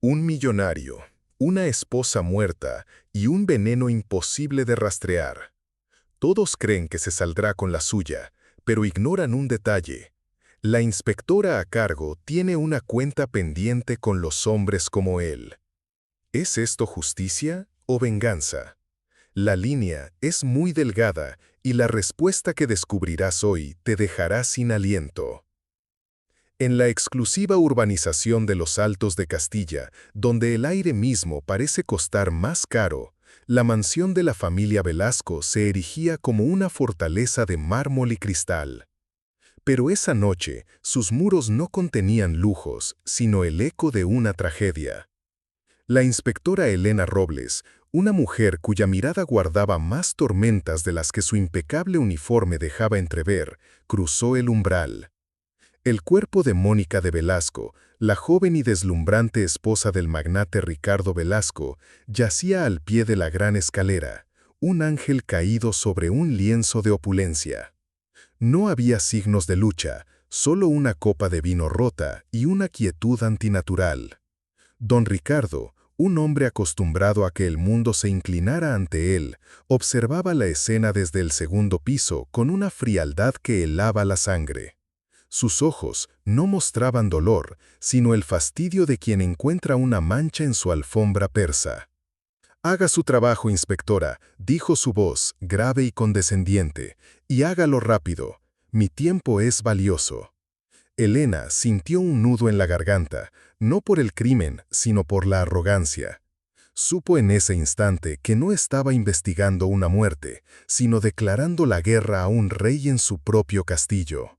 Un millonario, una esposa muerta y un veneno imposible de rastrear. Todos creen que se saldrá con la suya, pero ignoran un detalle. La inspectora a cargo tiene una cuenta pendiente con los hombres como él. ¿Es esto justicia o venganza? La línea es muy delgada y la respuesta que descubrirás hoy te dejará sin aliento. En la exclusiva urbanización de los Altos de Castilla, donde el aire mismo parece costar más caro, la mansión de la familia Velasco se erigía como una fortaleza de mármol y cristal. Pero esa noche, sus muros no contenían lujos, sino el eco de una tragedia. La inspectora Elena Robles, una mujer cuya mirada guardaba más tormentas de las que su impecable uniforme dejaba entrever, cruzó el umbral. El cuerpo de Mónica de Velasco, la joven y deslumbrante esposa del magnate Ricardo Velasco, yacía al pie de la gran escalera, un ángel caído sobre un lienzo de opulencia. No había signos de lucha, solo una copa de vino rota y una quietud antinatural. Don Ricardo, un hombre acostumbrado a que el mundo se inclinara ante él, observaba la escena desde el segundo piso con una frialdad que helaba la sangre. Sus ojos no mostraban dolor, sino el fastidio de quien encuentra una mancha en su alfombra persa. «Haga su trabajo, inspectora», dijo su voz, grave y condescendiente, «y hágalo rápido. Mi tiempo es valioso». Elena sintió un nudo en la garganta, no por el crimen, sino por la arrogancia. Supo en ese instante que no estaba investigando una muerte, sino declarando la guerra a un rey en su propio castillo.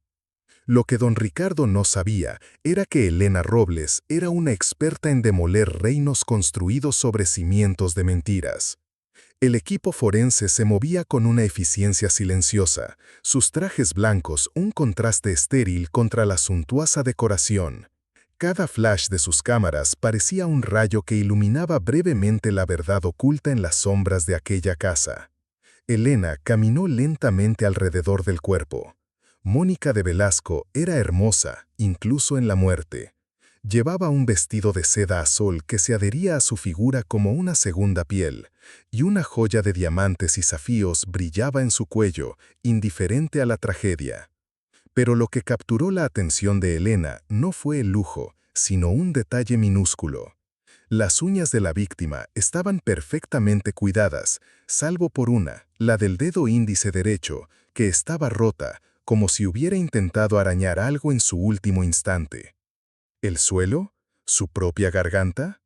Lo que don Ricardo no sabía era que Elena Robles era una experta en demoler reinos construidos sobre cimientos de mentiras. El equipo forense se movía con una eficiencia silenciosa, sus trajes blancos un contraste estéril contra la suntuosa decoración. Cada flash de sus cámaras parecía un rayo que iluminaba brevemente la verdad oculta en las sombras de aquella casa. Elena caminó lentamente alrededor del cuerpo. Mónica de Velasco era hermosa, incluso en la muerte. Llevaba un vestido de seda azul que se adhería a su figura como una segunda piel, y una joya de diamantes y zafíos brillaba en su cuello, indiferente a la tragedia. Pero lo que capturó la atención de Elena no fue el lujo, sino un detalle minúsculo. Las uñas de la víctima estaban perfectamente cuidadas, salvo por una, la del dedo índice derecho, que estaba rota, como si hubiera intentado arañar algo en su último instante. ¿El suelo? ¿Su propia garganta?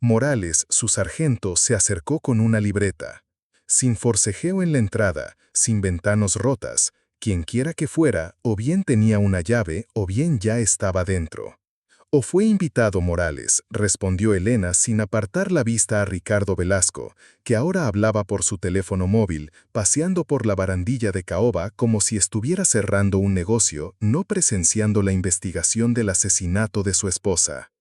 Morales, su sargento, se acercó con una libreta. Sin forcejeo en la entrada, sin ventanas rotas, quienquiera que fuera, o bien tenía una llave, o bien ya estaba dentro. «¿O fue invitado Morales?», respondió Elena sin apartar la vista a Ricardo Velasco, que ahora hablaba por su teléfono móvil, paseando por la barandilla de caoba como si estuviera cerrando un negocio, no presenciando la investigación del asesinato de su esposa.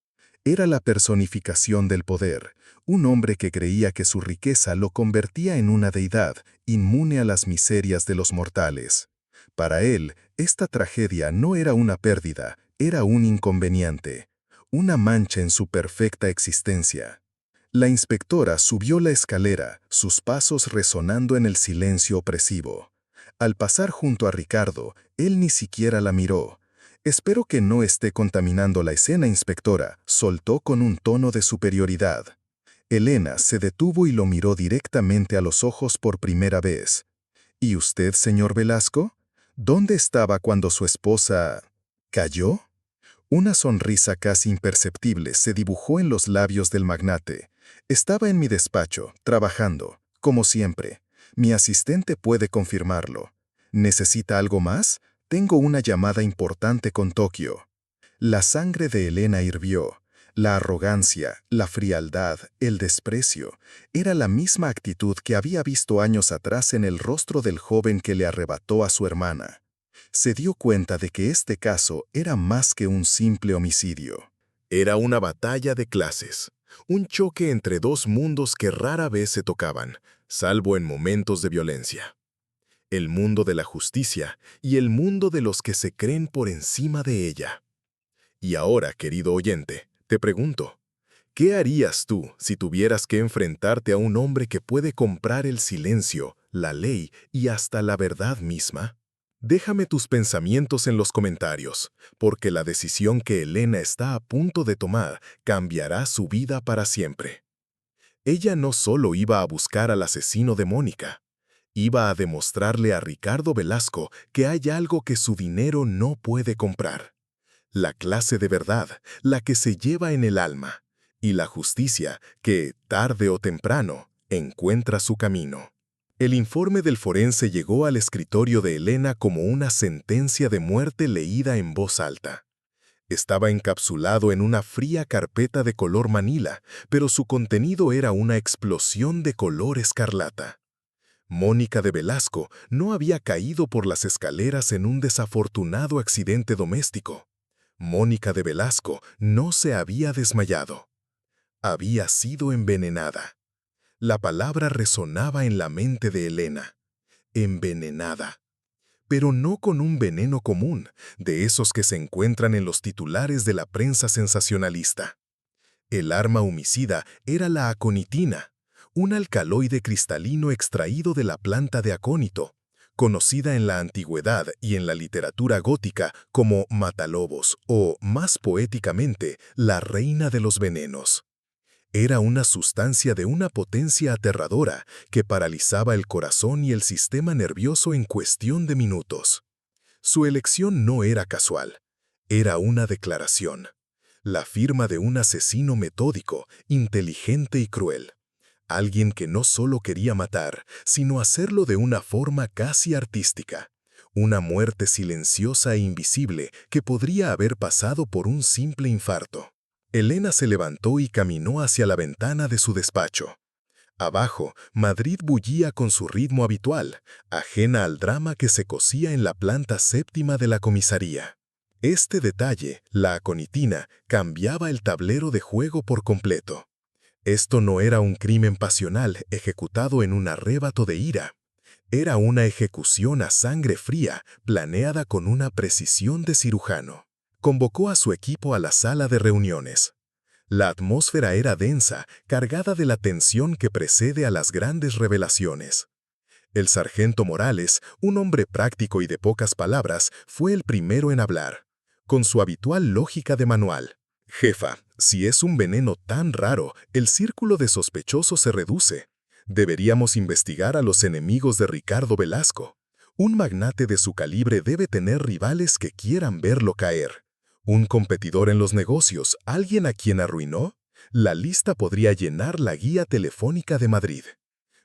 Era la personificación del poder, un hombre que creía que su riqueza lo convertía en una deidad, inmune a las miserias de los mortales. Para él, esta tragedia no era una pérdida, era un inconveniente, una mancha en su perfecta existencia. La inspectora subió la escalera, sus pasos resonando en el silencio opresivo. Al pasar junto a Ricardo, él ni siquiera la miró. «Espero que no esté contaminando la escena, inspectora», soltó con un tono de superioridad. Elena se detuvo y lo miró directamente a los ojos por primera vez. «¿Y usted, señor Velasco? ¿Dónde estaba cuando su esposa cayó?». Una sonrisa casi imperceptible se dibujó en los labios del magnate. «Estaba en mi despacho, trabajando, como siempre. Mi asistente puede confirmarlo. ¿Necesita algo más? Tengo una llamada importante con Tokio». La sangre de Elena hirvió. La arrogancia, la frialdad, el desprecio, era la misma actitud que había visto años atrás en el rostro del joven que le arrebató a su hermana. Se dio cuenta de que este caso era más que un simple homicidio. Era una batalla de clases, un choque entre dos mundos que rara vez se tocaban, salvo en momentos de violencia. El mundo de la justicia y el mundo de los que se creen por encima de ella. Y ahora, querido oyente, te pregunto, ¿Qué harías tú si tuvieras que enfrentarte a un hombre que puede comprar el silencio, la ley y hasta la verdad misma? Déjame tus pensamientos en los comentarios, porque la decisión que Elena está a punto de tomar cambiará su vida para siempre. Ella no solo iba a buscar al asesino de Mónica, iba a demostrarle a Ricardo Velasco que hay algo que su dinero no puede comprar. La clase de verdad, la que se lleva en el alma, y la justicia que, tarde o temprano, encuentra su camino. El informe del forense llegó al escritorio de Elena como una sentencia de muerte leída en voz alta. Estaba encapsulado en una fría carpeta de color manila, pero su contenido era una explosión de color escarlata. Mónica de Velasco no había caído por las escaleras en un desafortunado accidente doméstico. Mónica de Velasco no se había desmayado. Había sido envenenada. La palabra resonaba en la mente de Elena. Envenenada. Pero no con un veneno común, de esos que se encuentran en los titulares de la prensa sensacionalista. El arma homicida era la aconitina, un alcaloide cristalino extraído de la planta de acónito, conocida en la antigüedad y en la literatura gótica como matalobos o, más poéticamente, la reina de los venenos. Era una sustancia de una potencia aterradora que paralizaba el corazón y el sistema nervioso en cuestión de minutos. Su elección no era casual, era una declaración. La firma de un asesino metódico, inteligente y cruel. Alguien que no solo quería matar, sino hacerlo de una forma casi artística. Una muerte silenciosa e invisible que podría haber pasado por un simple infarto. Elena se levantó y caminó hacia la ventana de su despacho. Abajo, Madrid bullía con su ritmo habitual, ajena al drama que se cosía en la planta séptima de la comisaría. Este detalle, la aconitina, cambiaba el tablero de juego por completo. Esto no era un crimen pasional ejecutado en un arrebato de ira. Era una ejecución a sangre fría, planeada con una precisión de cirujano. Convocó a su equipo a la sala de reuniones. La atmósfera era densa, cargada de la tensión que precede a las grandes revelaciones. El sargento Morales, un hombre práctico y de pocas palabras, fue el primero en hablar, con su habitual lógica de manual. Jefa, si es un veneno tan raro, el círculo de sospechosos se reduce. Deberíamos investigar a los enemigos de Ricardo Velasco. Un magnate de su calibre debe tener rivales que quieran verlo caer. ¿Un competidor en los negocios, alguien a quien arruinó? La lista podría llenar la guía telefónica de Madrid.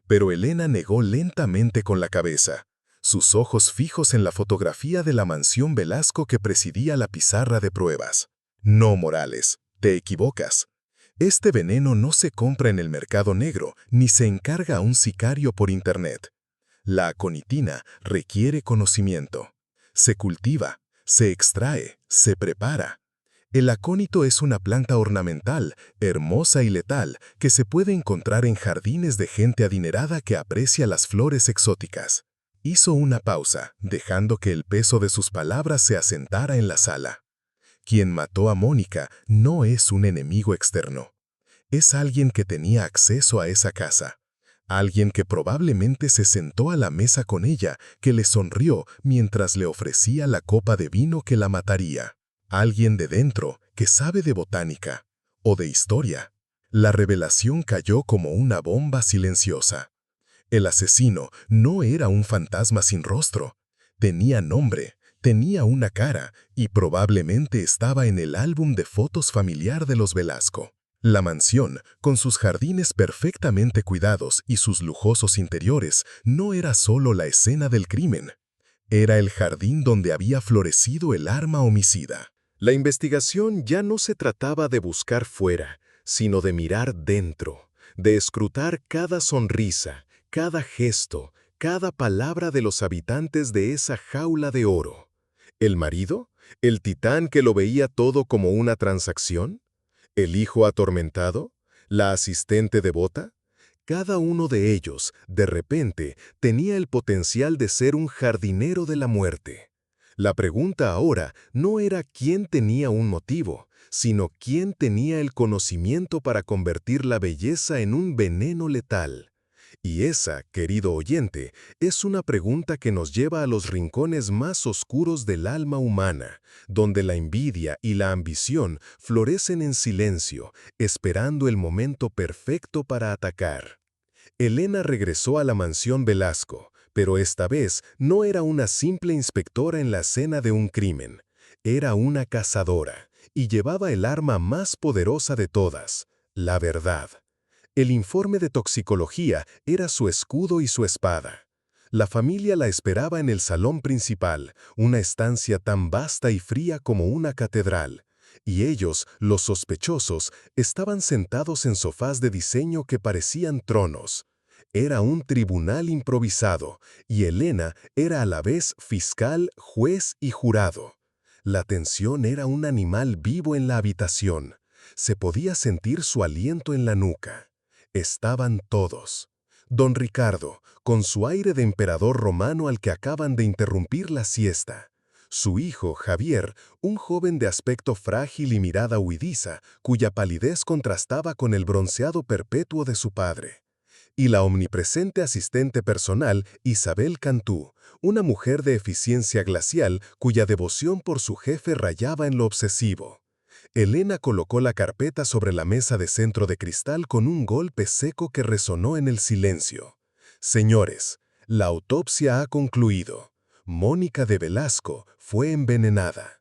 Pero Elena negó lentamente con la cabeza, sus ojos fijos en la fotografía de la mansión Velasco que presidía la pizarra de pruebas. No, Morales, te equivocas. Este veneno no se compra en el mercado negro ni se encarga a un sicario por internet. La aconitina requiere conocimiento. Se cultiva, se extrae, se prepara. El acónito es una planta ornamental, hermosa y letal, que se puede encontrar en jardines de gente adinerada que aprecia las flores exóticas. Hizo una pausa, dejando que el peso de sus palabras se asentara en la sala. Quien mató a Mónica no es un enemigo externo. Es alguien que tenía acceso a esa casa. Alguien que probablemente se sentó a la mesa con ella, que le sonrió mientras le ofrecía la copa de vino que la mataría. Alguien de dentro que sabe de botánica o de historia. La revelación cayó como una bomba silenciosa. El asesino no era un fantasma sin rostro. Tenía nombre, tenía una cara y probablemente estaba en el álbum de fotos familiar de los Velasco. La mansión, con sus jardines perfectamente cuidados y sus lujosos interiores, no era solo la escena del crimen. Era el jardín donde había florecido el arma homicida. La investigación ya no se trataba de buscar fuera, sino de mirar dentro, de escrutar cada sonrisa, cada gesto, cada palabra de los habitantes de esa jaula de oro. ¿El marido? ¿El titán que lo veía todo como una transacción? ¿El hijo atormentado? ¿La asistente devota? Cada uno de ellos, de repente, tenía el potencial de ser un jardinero de la muerte. La pregunta ahora no era quién tenía un motivo, sino quién tenía el conocimiento para convertir la belleza en un veneno letal. Y esa, querido oyente, es una pregunta que nos lleva a los rincones más oscuros del alma humana, donde la envidia y la ambición florecen en silencio, esperando el momento perfecto para atacar. Elena regresó a la mansión Velasco, pero esta vez no era una simple inspectora en la escena de un crimen. Era una cazadora, y llevaba el arma más poderosa de todas, la verdad. El informe de toxicología era su escudo y su espada. La familia la esperaba en el salón principal, una estancia tan vasta y fría como una catedral. Y ellos, los sospechosos, estaban sentados en sofás de diseño que parecían tronos. Era un tribunal improvisado, y Elena era a la vez fiscal, juez y jurado. La tensión era un animal vivo en la habitación. Se podía sentir su aliento en la nuca. Estaban todos. Don Ricardo, con su aire de emperador romano al que acaban de interrumpir la siesta. Su hijo, Javier, un joven de aspecto frágil y mirada huidiza, cuya palidez contrastaba con el bronceado perpetuo de su padre. Y la omnipresente asistente personal, Isabel Cantú, una mujer de eficiencia glacial cuya devoción por su jefe rayaba en lo obsesivo. Elena colocó la carpeta sobre la mesa de centro de cristal con un golpe seco que resonó en el silencio. Señores, la autopsia ha concluido. Mónica de Velasco fue envenenada.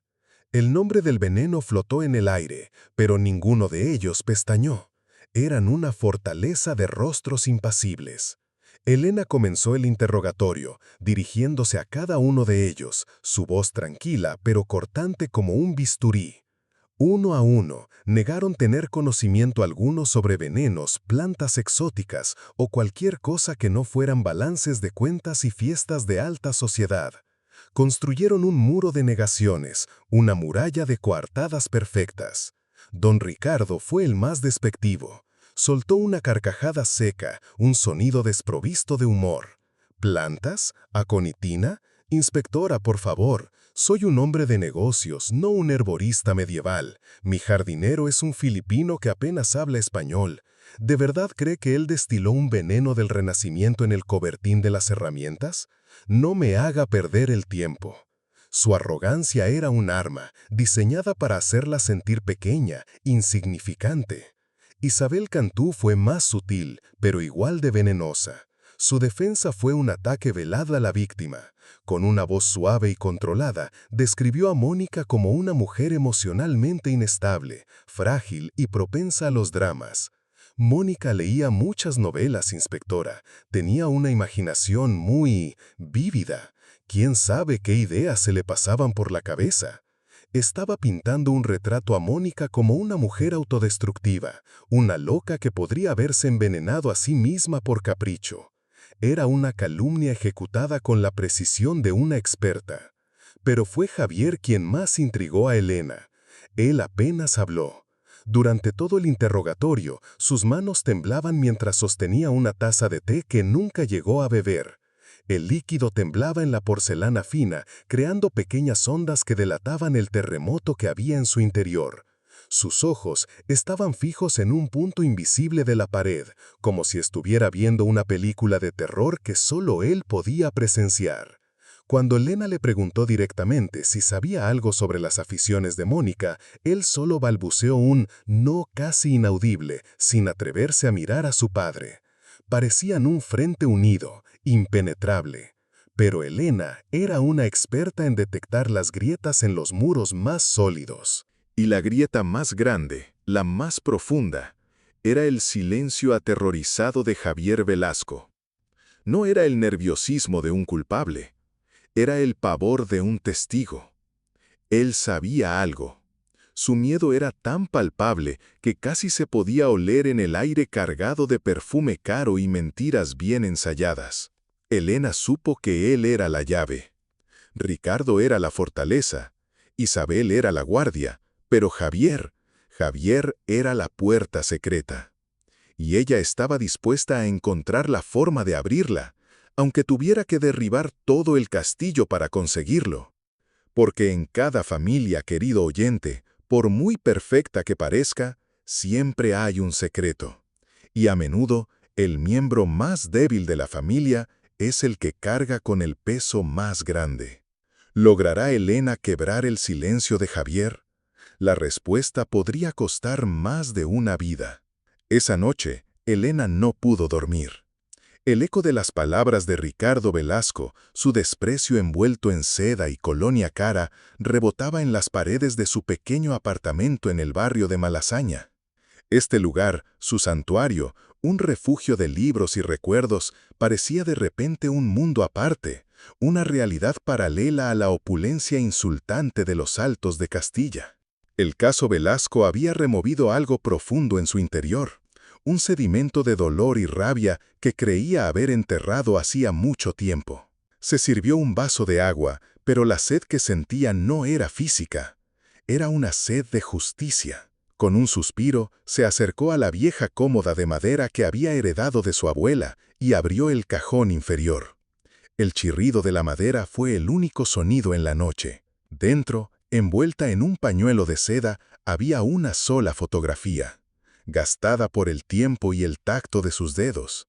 El nombre del veneno flotó en el aire, pero ninguno de ellos pestañeó. Eran una fortaleza de rostros impasibles. Elena comenzó el interrogatorio, dirigiéndose a cada uno de ellos, su voz tranquila pero cortante como un bisturí. Uno a uno, negaron tener conocimiento alguno sobre venenos, plantas exóticas o cualquier cosa que no fueran balances de cuentas y fiestas de alta sociedad. Construyeron un muro de negaciones, una muralla de coartadas perfectas. Don Ricardo fue el más despectivo. Soltó una carcajada seca, un sonido desprovisto de humor. ¿Plantas? ¿Aconitina? Inspectora, por favor. Soy un hombre de negocios, no un herborista medieval. Mi jardinero es un filipino que apenas habla español. ¿De verdad cree que él destiló un veneno del Renacimiento en el cobertín de las herramientas? No me haga perder el tiempo. Su arrogancia era un arma, diseñada para hacerla sentir pequeña, insignificante. Isabel Cantú fue más sutil, pero igual de venenosa. Su defensa fue un ataque velado a la víctima. Con una voz suave y controlada, describió a Mónica como una mujer emocionalmente inestable, frágil y propensa a los dramas. Mónica leía muchas novelas, inspectora. Tenía una imaginación muy vívida. ¿Quién sabe qué ideas se le pasaban por la cabeza? Estaba pintando un retrato a Mónica como una mujer autodestructiva, una loca que podría haberse envenenado a sí misma por capricho. Era una calumnia ejecutada con la precisión de una experta. Pero fue Javier quien más intrigó a Elena. Él apenas habló. Durante todo el interrogatorio, sus manos temblaban mientras sostenía una taza de té que nunca llegó a beber. El líquido temblaba en la porcelana fina, creando pequeñas ondas que delataban el terremoto que había en su interior. Sus ojos estaban fijos en un punto invisible de la pared, como si estuviera viendo una película de terror que solo él podía presenciar. Cuando Elena le preguntó directamente si sabía algo sobre las aficiones de Mónica, él solo balbuceó un no casi inaudible, sin atreverse a mirar a su padre. Parecían un frente unido, impenetrable. Pero Elena era una experta en detectar las grietas en los muros más sólidos. Y la grieta más grande, la más profunda, era el silencio aterrorizado de Javier Velasco. No era el nerviosismo de un culpable, era el pavor de un testigo. Él sabía algo. Su miedo era tan palpable que casi se podía oler en el aire cargado de perfume caro y mentiras bien ensayadas. Elena supo que él era la llave. Ricardo era la fortaleza. Isabel era la guardia. Pero Javier era la puerta secreta. Y ella estaba dispuesta a encontrar la forma de abrirla, aunque tuviera que derribar todo el castillo para conseguirlo. Porque en cada familia, querido oyente, Por muy perfecta que parezca, siempre hay un secreto. Y a menudo, el miembro más débil de la familia es el que carga con el peso más grande. ¿Logrará Elena quebrar el silencio de Javier? La respuesta podría costar más de una vida. Esa noche, Elena no pudo dormir. El eco de las palabras de Ricardo Velasco, su desprecio envuelto en seda y colonia cara, rebotaba en las paredes de su pequeño apartamento en el barrio de Malasaña. Este lugar, su santuario, un refugio de libros y recuerdos, parecía de repente un mundo aparte, una realidad paralela a la opulencia insultante de los Altos de Castilla. El caso Velasco había removido algo profundo en su interior, un sedimento de dolor y rabia que creía haber enterrado hacía mucho tiempo. Se sirvió un vaso de agua, pero la sed que sentía no era física, era una sed de justicia. Con un suspiro, se acercó a la vieja cómoda de madera que había heredado de su abuela y abrió el cajón inferior. El chirrido de la madera fue el único sonido en la noche. Dentro, envuelta en un pañuelo de seda, había una sola fotografía, gastada por el tiempo y el tacto de sus dedos.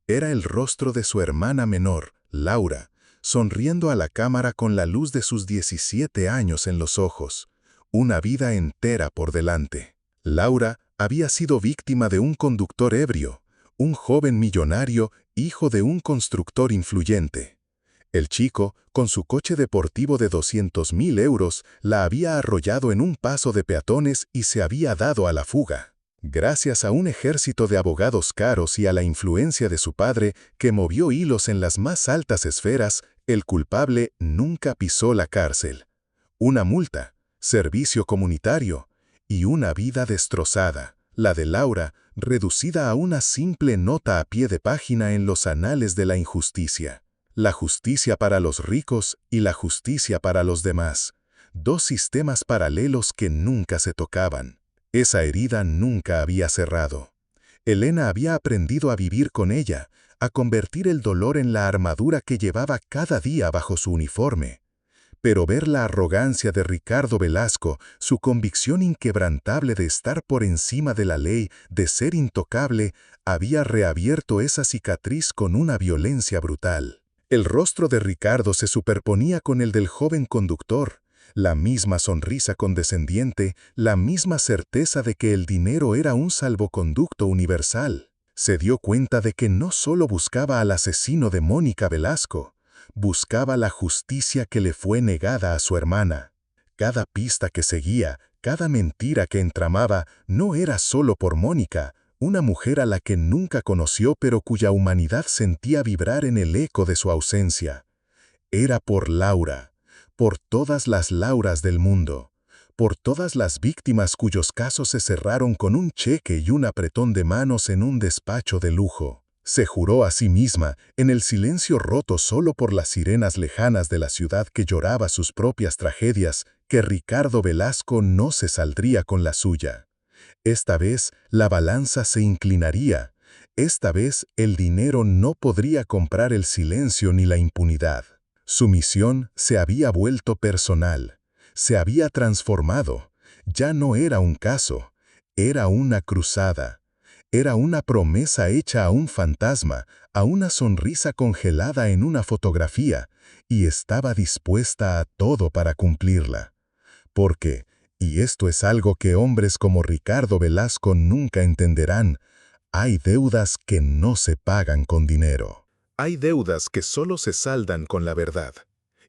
Era el rostro de su hermana menor, Laura, sonriendo a la cámara con la luz de sus 17 años en los ojos, una vida entera por delante. Laura había sido víctima de un conductor ebrio, un joven millonario, hijo de un constructor influyente. El chico, con su coche deportivo de 200.000 euros, la había arrollado en un paso de peatones y se había dado a la fuga. Gracias a un ejército de abogados caros y a la influencia de su padre, que movió hilos en las más altas esferas, el culpable nunca pisó la cárcel. Una multa, servicio comunitario y una vida destrozada, la de Laura, reducida a una simple nota a pie de página en los anales de la injusticia. La justicia para los ricos y la justicia para los demás. Dos sistemas paralelos que nunca se tocaban. Esa herida nunca había cerrado. Elena había aprendido a vivir con ella, a convertir el dolor en la armadura que llevaba cada día bajo su uniforme. Pero ver la arrogancia de Ricardo Velasco, su convicción inquebrantable de estar por encima de la ley, de ser intocable, había reabierto esa cicatriz con una violencia brutal. El rostro de Ricardo se superponía con el del joven conductor, la misma sonrisa condescendiente, la misma certeza de que el dinero era un salvoconducto universal. Se dio cuenta de que no solo buscaba al asesino de Mónica Velasco, buscaba la justicia que le fue negada a su hermana. Cada pista que seguía, cada mentira que entramaba, no era solo por Mónica, una mujer a la que nunca conoció pero cuya humanidad sentía vibrar en el eco de su ausencia. Era por Laura, por todas las Lauras del mundo, por todas las víctimas cuyos casos se cerraron con un cheque y un apretón de manos en un despacho de lujo. Se juró a sí misma, en el silencio roto solo por las sirenas lejanas de la ciudad que lloraba sus propias tragedias, que Ricardo Velasco no se saldría con la suya. Esta vez la balanza se inclinaría. Esta vez el dinero no podría comprar el silencio ni la impunidad. Su misión se había vuelto personal. Se había transformado. Ya no era un caso. Era una cruzada. Era una promesa hecha a un fantasma, a una sonrisa congelada en una fotografía, y estaba dispuesta a todo para cumplirla. Porque, y esto es algo que hombres como Ricardo Velasco nunca entenderán, hay deudas que no se pagan con dinero. Hay deudas que solo se saldan con la verdad.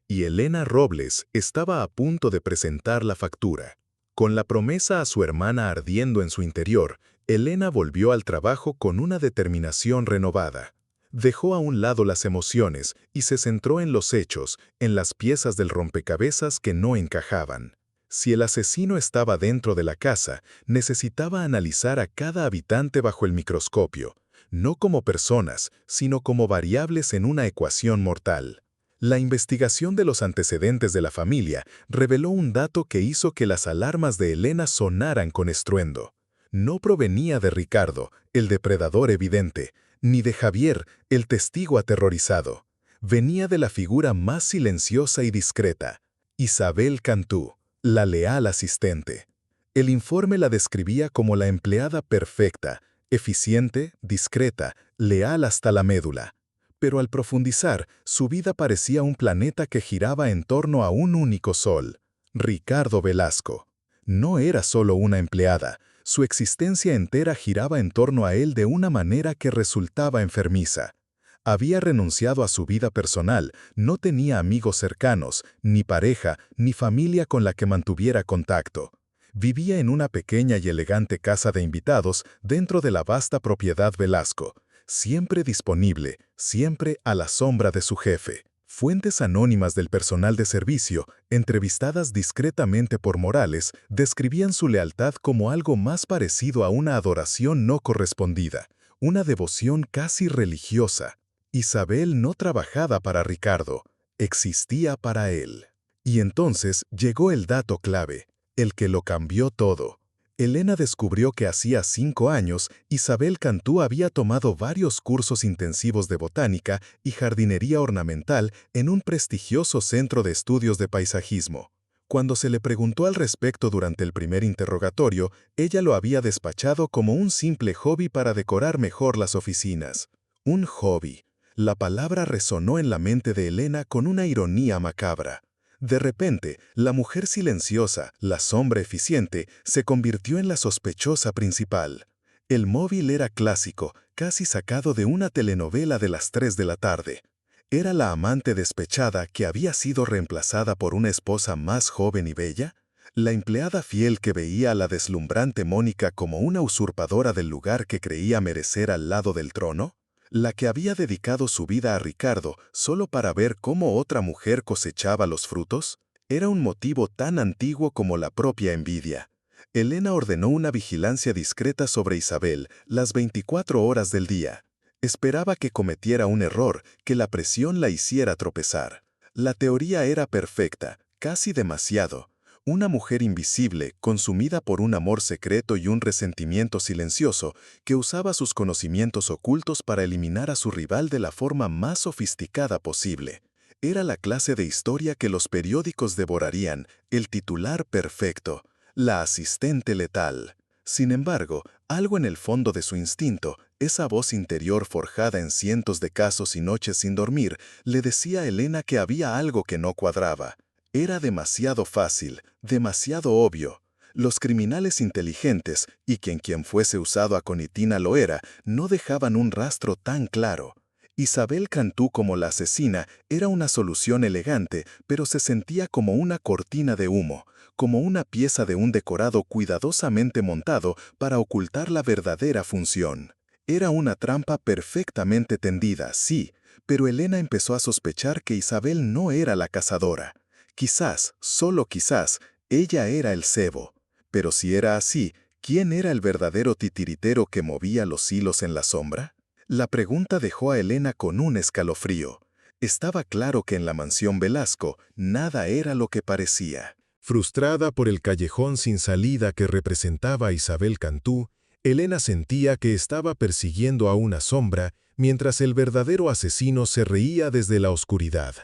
Y Elena Robles estaba a punto de presentar la factura. Con la promesa a su hermana ardiendo en su interior, Elena volvió al trabajo con una determinación renovada. Dejó a un lado las emociones y se centró en los hechos, en las piezas del rompecabezas que no encajaban. Si el asesino estaba dentro de la casa, necesitaba analizar a cada habitante bajo el microscopio, no como personas, sino como variables en una ecuación mortal. La investigación de los antecedentes de la familia reveló un dato que hizo que las alarmas de Elena sonaran con estruendo. No provenía de Ricardo, el depredador evidente, ni de Javier, el testigo aterrorizado. Venía de la figura más silenciosa y discreta, Isabel Cantú, la leal asistente. El informe la describía como la empleada perfecta, eficiente, discreta, leal hasta la médula. Pero al profundizar, su vida parecía un planeta que giraba en torno a un único sol. Ricardo Velasco. No era solo una empleada, su existencia entera giraba en torno a él de una manera que resultaba enfermiza. Había renunciado a su vida personal, no tenía amigos cercanos, ni pareja, ni familia con la que mantuviera contacto. Vivía en una pequeña y elegante casa de invitados dentro de la vasta propiedad Velasco, siempre disponible, siempre a la sombra de su jefe. Fuentes anónimas del personal de servicio, entrevistadas discretamente por Morales, describían su lealtad como algo más parecido a una adoración no correspondida, una devoción casi religiosa. Isabel no trabajaba para Ricardo, existía para él. Y entonces llegó el dato clave, el que lo cambió todo. Elena descubrió que hacía 5 años Isabel Cantú había tomado varios cursos intensivos de botánica y jardinería ornamental en un prestigioso centro de estudios de paisajismo. Cuando se le preguntó al respecto durante el primer interrogatorio, ella lo había despachado como un simple hobby para decorar mejor las oficinas. Un hobby. La palabra resonó en la mente de Elena con una ironía macabra. De repente, la mujer silenciosa, la sombra eficiente, se convirtió en la sospechosa principal. El móvil era clásico, casi sacado de una telenovela de las 3 de la tarde. ¿Era la amante despechada que había sido reemplazada por una esposa más joven y bella? ¿La empleada fiel que veía a la deslumbrante Mónica como una usurpadora del lugar que creía merecer al lado del trono? ¿La que había dedicado su vida a Ricardo solo para ver cómo otra mujer cosechaba los frutos? Era un motivo tan antiguo como la propia envidia. Elena ordenó una vigilancia discreta sobre Isabel las 24 horas del día. Esperaba que cometiera un error, que la presión la hiciera tropezar. La teoría era perfecta, casi demasiado. Una mujer invisible, consumida por un amor secreto y un resentimiento silencioso, que usaba sus conocimientos ocultos para eliminar a su rival de la forma más sofisticada posible. Era la clase de historia que los periódicos devorarían, el titular perfecto, la asistente letal. Sin embargo, algo en el fondo de su instinto, esa voz interior forjada en cientos de casos y noches sin dormir, le decía a Elena que había algo que no cuadraba. Era demasiado fácil, demasiado obvio. Los criminales inteligentes, y quien fuese usado a Conitina lo era, no dejaban un rastro tan claro. Isabel Cantú como la asesina era una solución elegante, pero se sentía como una cortina de humo, como una pieza de un decorado cuidadosamente montado para ocultar la verdadera función. Era una trampa perfectamente tendida, sí, pero Elena empezó a sospechar que Isabel no era la cazadora. Quizás, solo quizás, ella era el cebo. Pero si era así, ¿quién era el verdadero titiritero que movía los hilos en la sombra? La pregunta dejó a Elena con un escalofrío. Estaba claro que en la mansión Velasco nada era lo que parecía. Frustrada por el callejón sin salida que representaba a Isabel Cantú, Elena sentía que estaba persiguiendo a una sombra mientras el verdadero asesino se reía desde la oscuridad.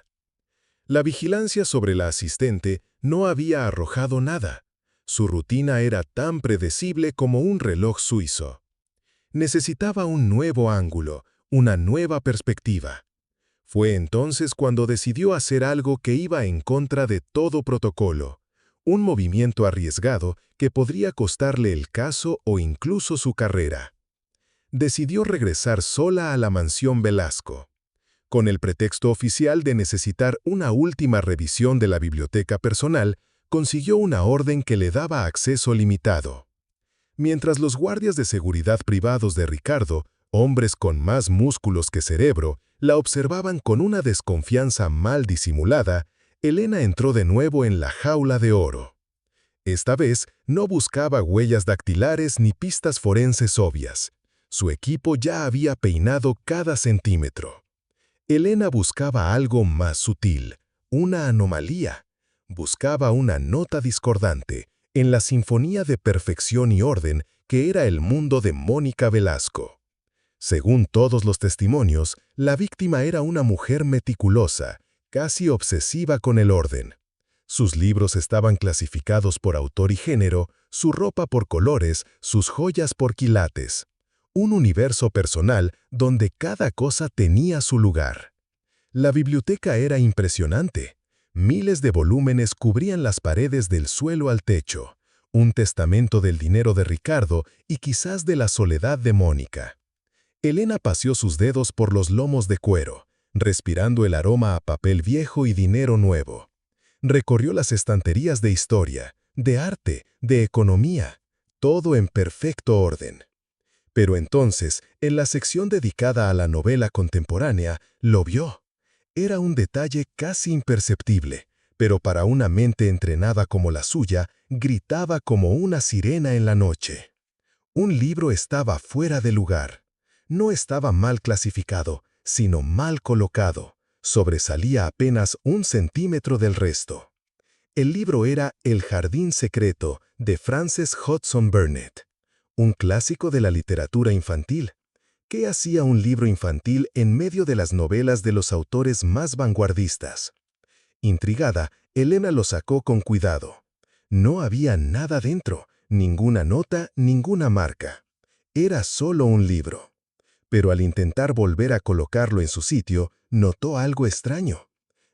La vigilancia sobre la asistente no había arrojado nada. Su rutina era tan predecible como un reloj suizo. Necesitaba un nuevo ángulo, una nueva perspectiva. Fue entonces cuando decidió hacer algo que iba en contra de todo protocolo, un movimiento arriesgado que podría costarle el caso o incluso su carrera. Decidió regresar sola a la mansión Velasco. Con el pretexto oficial de necesitar una última revisión de la biblioteca personal, consiguió una orden que le daba acceso limitado. Mientras los guardias de seguridad privados de Ricardo, hombres con más músculos que cerebro, la observaban con una desconfianza mal disimulada, Elena entró de nuevo en la jaula de oro. Esta vez no buscaba huellas dactilares ni pistas forenses obvias. Su equipo ya había peinado cada centímetro. Elena buscaba algo más sutil, una anomalía. Buscaba una nota discordante en la sinfonía de perfección y orden que era el mundo de Mónica Velasco. Según todos los testimonios, la víctima era una mujer meticulosa, casi obsesiva con el orden. Sus libros estaban clasificados por autor y género, su ropa por colores, sus joyas por quilates. Un universo personal donde cada cosa tenía su lugar. La biblioteca era impresionante. Miles de volúmenes cubrían las paredes del suelo al techo. Un testamento del dinero de Ricardo y quizás de la soledad de Mónica. Elena paseó sus dedos por los lomos de cuero, respirando el aroma a papel viejo y dinero nuevo. Recorrió las estanterías de historia, de arte, de economía, todo en perfecto orden. Pero entonces, en la sección dedicada a la novela contemporánea, lo vio. Era un detalle casi imperceptible, pero para una mente entrenada como la suya, gritaba como una sirena en la noche. Un libro estaba fuera de lugar. No estaba mal clasificado, sino mal colocado. Sobresalía apenas 1 centímetro del resto. El libro era El jardín secreto, de Frances Hodgson Burnett, un clásico de la literatura infantil. ¿Qué hacía un libro infantil en medio de las novelas de los autores más vanguardistas? Intrigada, Elena lo sacó con cuidado. No había nada dentro, ninguna nota, ninguna marca. Era solo un libro. Pero al intentar volver a colocarlo en su sitio, notó algo extraño.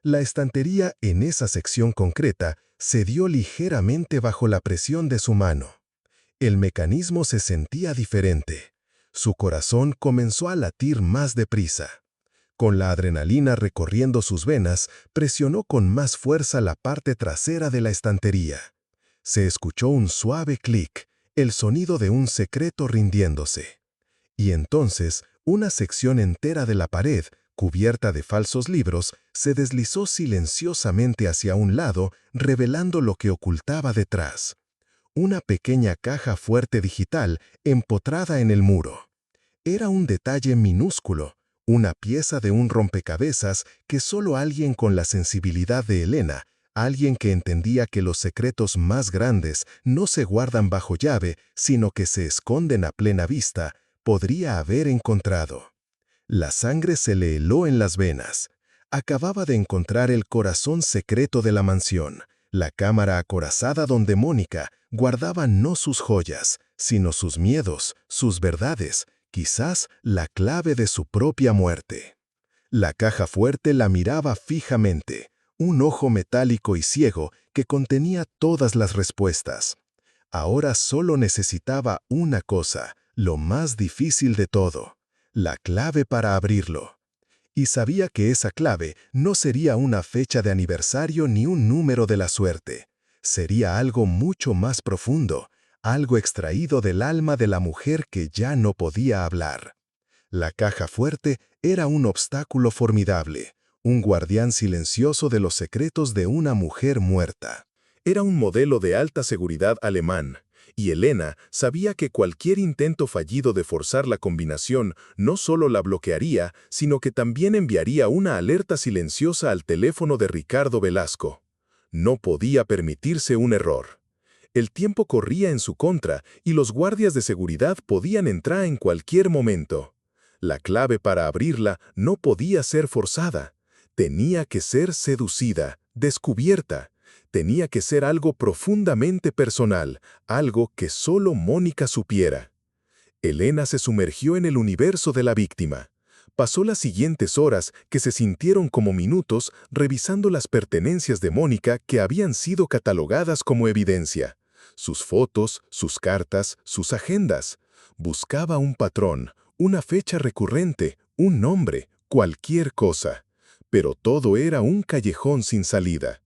La estantería en esa sección concreta cedió ligeramente bajo la presión de su mano. El mecanismo se sentía diferente. Su corazón comenzó a latir más deprisa. Con la adrenalina recorriendo sus venas, presionó con más fuerza la parte trasera de la estantería. Se escuchó un suave clic, el sonido de un secreto rindiéndose. Y entonces, una sección entera de la pared, cubierta de falsos libros, se deslizó silenciosamente hacia un lado, revelando lo que ocultaba detrás. Una pequeña caja fuerte digital empotrada en el muro. Era un detalle minúsculo, una pieza de un rompecabezas que solo alguien con la sensibilidad de Elena, alguien que entendía que los secretos más grandes no se guardan bajo llave, sino que se esconden a plena vista, podría haber encontrado. La sangre se le heló en las venas. Acababa de encontrar el corazón secreto de la mansión, la cámara acorazada donde Mónica guardaba no sus joyas, sino sus miedos, sus verdades, quizás la clave de su propia muerte. La caja fuerte la miraba fijamente, un ojo metálico y ciego que contenía todas las respuestas. Ahora solo necesitaba una cosa, lo más difícil de todo, la clave para abrirlo. Y sabía que esa clave no sería una fecha de aniversario ni un número de la suerte. Sería algo mucho más profundo, algo extraído del alma de la mujer que ya no podía hablar. La caja fuerte era un obstáculo formidable, un guardián silencioso de los secretos de una mujer muerta. Era un modelo de alta seguridad alemán, y Elena sabía que cualquier intento fallido de forzar la combinación no solo la bloquearía, sino que también enviaría una alerta silenciosa al teléfono de Ricardo Velasco. No podía permitirse un error. El tiempo corría en su contra y los guardias de seguridad podían entrar en cualquier momento. La clave para abrirla no podía ser forzada. Tenía que ser seducida, descubierta. Tenía que ser algo profundamente personal, algo que solo Mónica supiera. Elena se sumergió en el universo de la víctima. Pasó las siguientes horas, que se sintieron como minutos, revisando las pertenencias de Mónica que habían sido catalogadas como evidencia. Sus fotos, sus cartas, sus agendas. Buscaba un patrón, una fecha recurrente, un nombre, cualquier cosa. Pero todo era un callejón sin salida.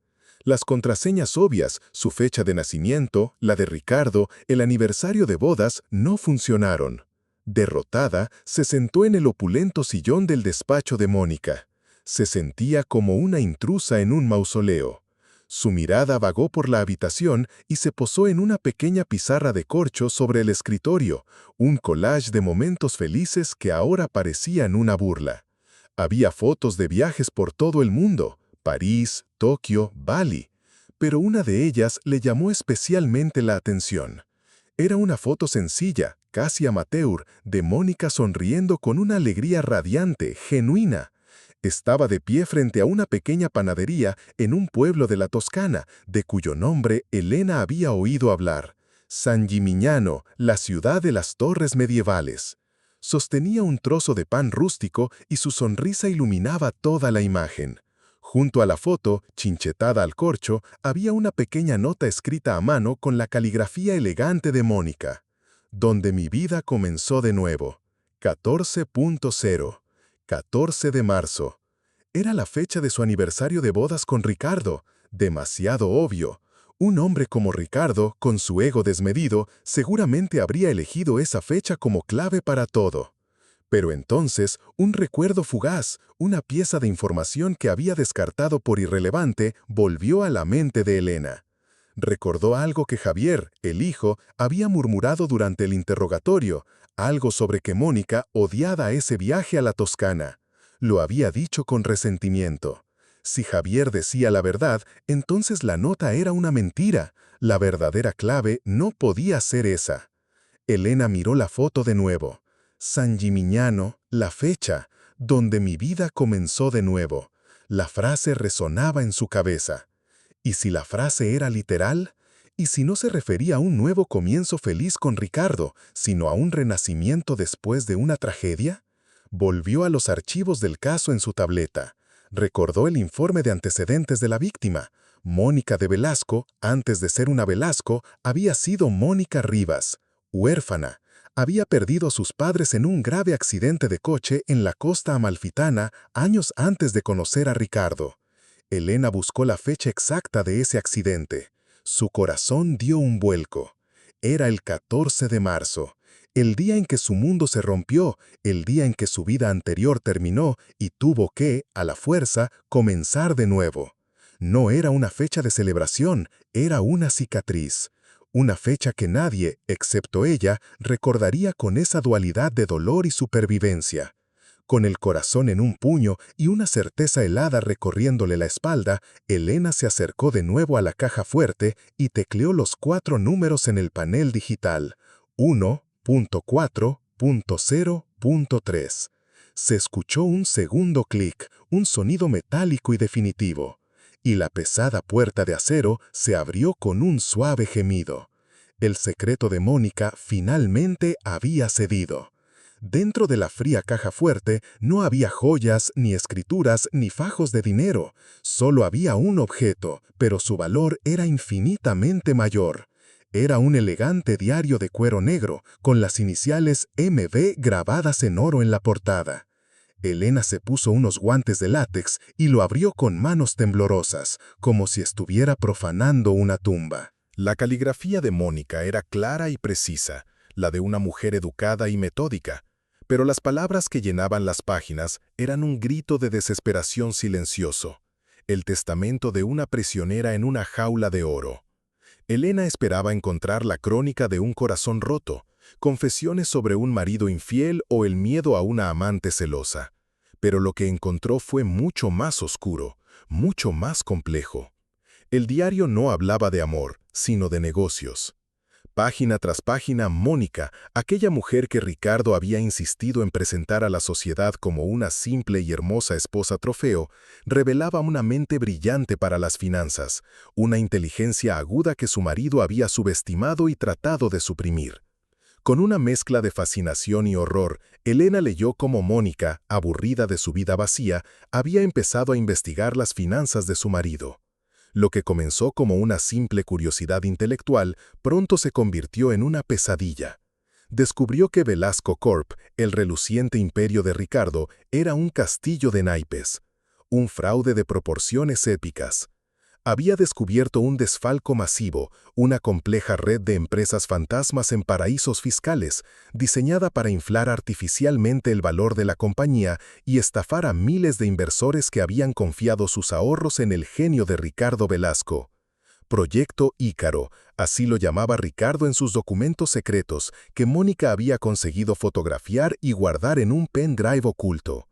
Las contraseñas obvias, su fecha de nacimiento, la de Ricardo, el aniversario de bodas, no funcionaron. Derrotada, se sentó en el opulento sillón del despacho de Mónica. Se sentía como una intrusa en un mausoleo. Su mirada vagó por la habitación y se posó en una pequeña pizarra de corcho sobre el escritorio, un collage de momentos felices que ahora parecían una burla. Había fotos de viajes por todo el mundo. París, Tokio, Bali, pero una de ellas le llamó especialmente la atención. Era una foto sencilla, casi amateur, de Mónica sonriendo con una alegría radiante, genuina. Estaba de pie frente a una pequeña panadería en un pueblo de la Toscana, de cuyo nombre Elena había oído hablar. San Gimignano, la ciudad de las torres medievales. Sostenía un trozo de pan rústico y su sonrisa iluminaba toda la imagen. Junto a la foto, chinchetada al corcho, había una pequeña nota escrita a mano con la caligrafía elegante de Mónica. Donde mi vida comenzó de nuevo. 14.0. 14 de marzo. Era la fecha de su aniversario de bodas con Ricardo. Demasiado obvio. Un hombre como Ricardo, con su ego desmedido, seguramente habría elegido esa fecha como clave para todo. Pero entonces, un recuerdo fugaz, una pieza de información que había descartado por irrelevante, volvió a la mente de Elena. Recordó algo que Javier, el hijo, había murmurado durante el interrogatorio, algo sobre que Mónica odiaba ese viaje a la Toscana. Lo había dicho con resentimiento. Si Javier decía la verdad, entonces la nota era una mentira. La verdadera clave no podía ser esa. Elena miró la foto de nuevo. San Gimignano, la fecha, donde mi vida comenzó de nuevo. La frase resonaba en su cabeza. ¿Y si la frase era literal? ¿Y si no se refería a un nuevo comienzo feliz con Ricardo, sino a un renacimiento después de una tragedia? Volvió a los archivos del caso en su tableta. Recordó el informe de antecedentes de la víctima. Mónica de Velasco, antes de ser una Velasco, había sido Mónica Rivas, huérfana. Había perdido a sus padres en un grave accidente de coche en la costa amalfitana años antes de conocer a Ricardo. Elena buscó la fecha exacta de ese accidente. Su corazón dio un vuelco. Era el 14 de marzo, el día en que su mundo se rompió, el día en que su vida anterior terminó y tuvo que, a la fuerza, comenzar de nuevo. No era una fecha de celebración, era una cicatriz. Una fecha que nadie, excepto ella, recordaría con esa dualidad de dolor y supervivencia. Con el corazón en un puño y una certeza helada recorriéndole la espalda, Elena se acercó de nuevo a la caja fuerte y tecleó los 4 números en el panel digital. 1.4.0.3. Se escuchó un segundo clic, un sonido metálico y definitivo. Y la pesada puerta de acero se abrió con un suave gemido. El secreto de Mónica finalmente había cedido. Dentro de la fría caja fuerte no había joyas, ni escrituras, ni fajos de dinero. Solo había un objeto, pero su valor era infinitamente mayor. Era un elegante diario de cuero negro, con las iniciales MB grabadas en oro en la portada. Elena se puso unos guantes de látex y lo abrió con manos temblorosas, como si estuviera profanando una tumba. La caligrafía de Mónica era clara y precisa, la de una mujer educada y metódica, pero las palabras que llenaban las páginas eran un grito de desesperación silencioso, el testamento de una prisionera en una jaula de oro. Elena esperaba encontrar la crónica de un corazón roto, confesiones sobre un marido infiel o el miedo a una amante celosa. Pero lo que encontró fue mucho más oscuro, mucho más complejo. El diario no hablaba de amor, sino de negocios. Página tras página, Mónica, aquella mujer que Ricardo había insistido en presentar a la sociedad como una simple y hermosa esposa trofeo, revelaba una mente brillante para las finanzas, una inteligencia aguda que su marido había subestimado y tratado de suprimir. Con una mezcla de fascinación y horror, Elena leyó cómo Mónica, aburrida de su vida vacía, había empezado a investigar las finanzas de su marido. Lo que comenzó como una simple curiosidad intelectual, pronto se convirtió en una pesadilla. Descubrió que Velasco Corp., el reluciente imperio de Ricardo, era un castillo de naipes, un fraude de proporciones épicas. Había descubierto un desfalco masivo, una compleja red de empresas fantasmas en paraísos fiscales, diseñada para inflar artificialmente el valor de la compañía y estafar a miles de inversores que habían confiado sus ahorros en el genio de Ricardo Velasco. Proyecto Ícaro, así lo llamaba Ricardo en sus documentos secretos, que Mónica había conseguido fotografiar y guardar en un pendrive oculto.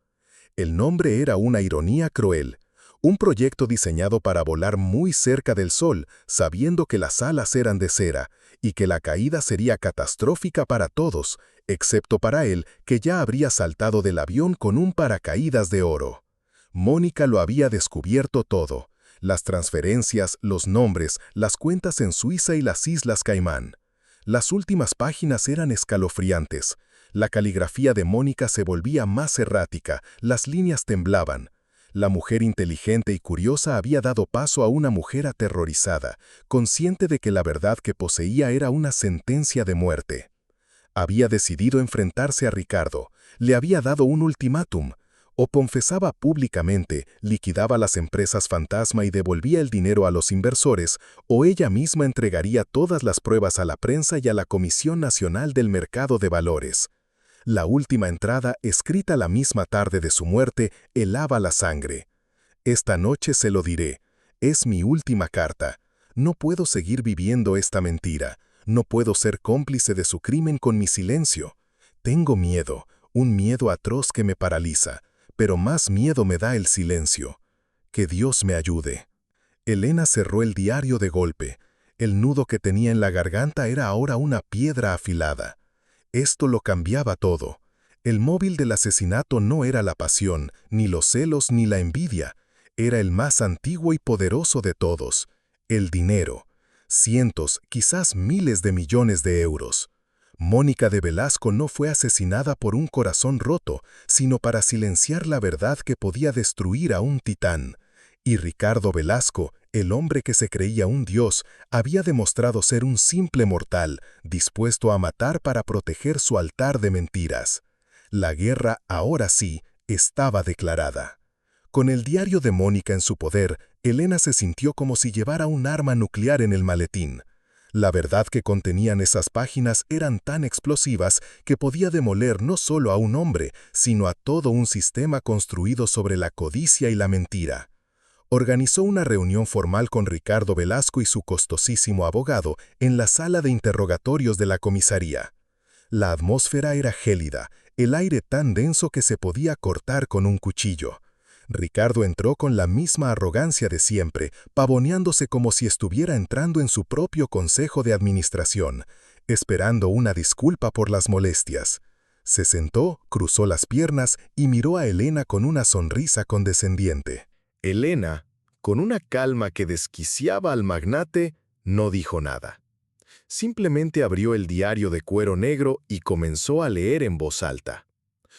El nombre era una ironía cruel. Un proyecto diseñado para volar muy cerca del sol, sabiendo que las alas eran de cera, y que la caída sería catastrófica para todos, excepto para él, que ya habría saltado del avión con un paracaídas de oro. Mónica lo había descubierto todo: las transferencias, los nombres, las cuentas en Suiza y las Islas Caimán. Las últimas páginas eran escalofriantes. La caligrafía de Mónica se volvía más errática, las líneas temblaban. La mujer inteligente y curiosa había dado paso a una mujer aterrorizada, consciente de que la verdad que poseía era una sentencia de muerte. Había decidido enfrentarse a Ricardo, le había dado un ultimátum. O confesaba públicamente, liquidaba las empresas fantasma y devolvía el dinero a los inversores, o ella misma entregaría todas las pruebas a la prensa y a la Comisión Nacional del Mercado de Valores. La última entrada, escrita la misma tarde de su muerte, helaba la sangre. Esta noche se lo diré. Es mi última carta. No puedo seguir viviendo esta mentira. No puedo ser cómplice de su crimen con mi silencio. Tengo miedo, un miedo atroz que me paraliza, pero más miedo me da el silencio. Que Dios me ayude. Elena cerró el diario de golpe. El nudo que tenía en la garganta era ahora una piedra afilada. Esto lo cambiaba todo. El móvil del asesinato no era la pasión, ni los celos, ni la envidia. Era el más antiguo y poderoso de todos, el dinero. Cientos, quizás miles de millones de euros. Mónica de Velasco no fue asesinada por un corazón roto, sino para silenciar la verdad que podía destruir a un titán. Y Ricardo Velasco, el hombre que se creía un dios, había demostrado ser un simple mortal, dispuesto a matar para proteger su altar de mentiras. La guerra, ahora sí, estaba declarada. Con el diario de Mónica en su poder, Elena se sintió como si llevara un arma nuclear en el maletín. La verdad que contenían esas páginas eran tan explosivas que podía demoler no solo a un hombre, sino a todo un sistema construido sobre la codicia y la mentira. Organizó una reunión formal con Ricardo Velasco y su costosísimo abogado en la sala de interrogatorios de la comisaría. La atmósfera era gélida, el aire tan denso que se podía cortar con un cuchillo. Ricardo entró con la misma arrogancia de siempre, pavoneándose como si estuviera entrando en su propio consejo de administración, esperando una disculpa por las molestias. Se sentó, cruzó las piernas y miró a Elena con una sonrisa condescendiente. Elena, con una calma que desquiciaba al magnate, no dijo nada. Simplemente abrió el diario de cuero negro y comenzó a leer en voz alta.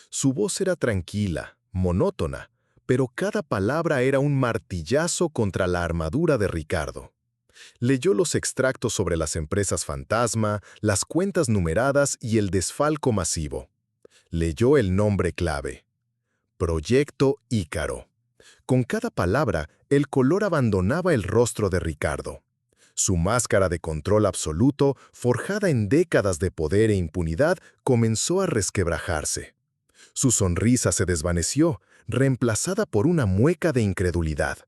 Su voz era tranquila, monótona, pero cada palabra era un martillazo contra la armadura de Ricardo. Leyó los extractos sobre las empresas fantasma, las cuentas numeradas y el desfalco masivo. Leyó el nombre clave: Proyecto Ícaro. Con cada palabra, el color abandonaba el rostro de Ricardo. Su máscara de control absoluto, forjada en décadas de poder e impunidad, comenzó a resquebrajarse. Su sonrisa se desvaneció, reemplazada por una mueca de incredulidad.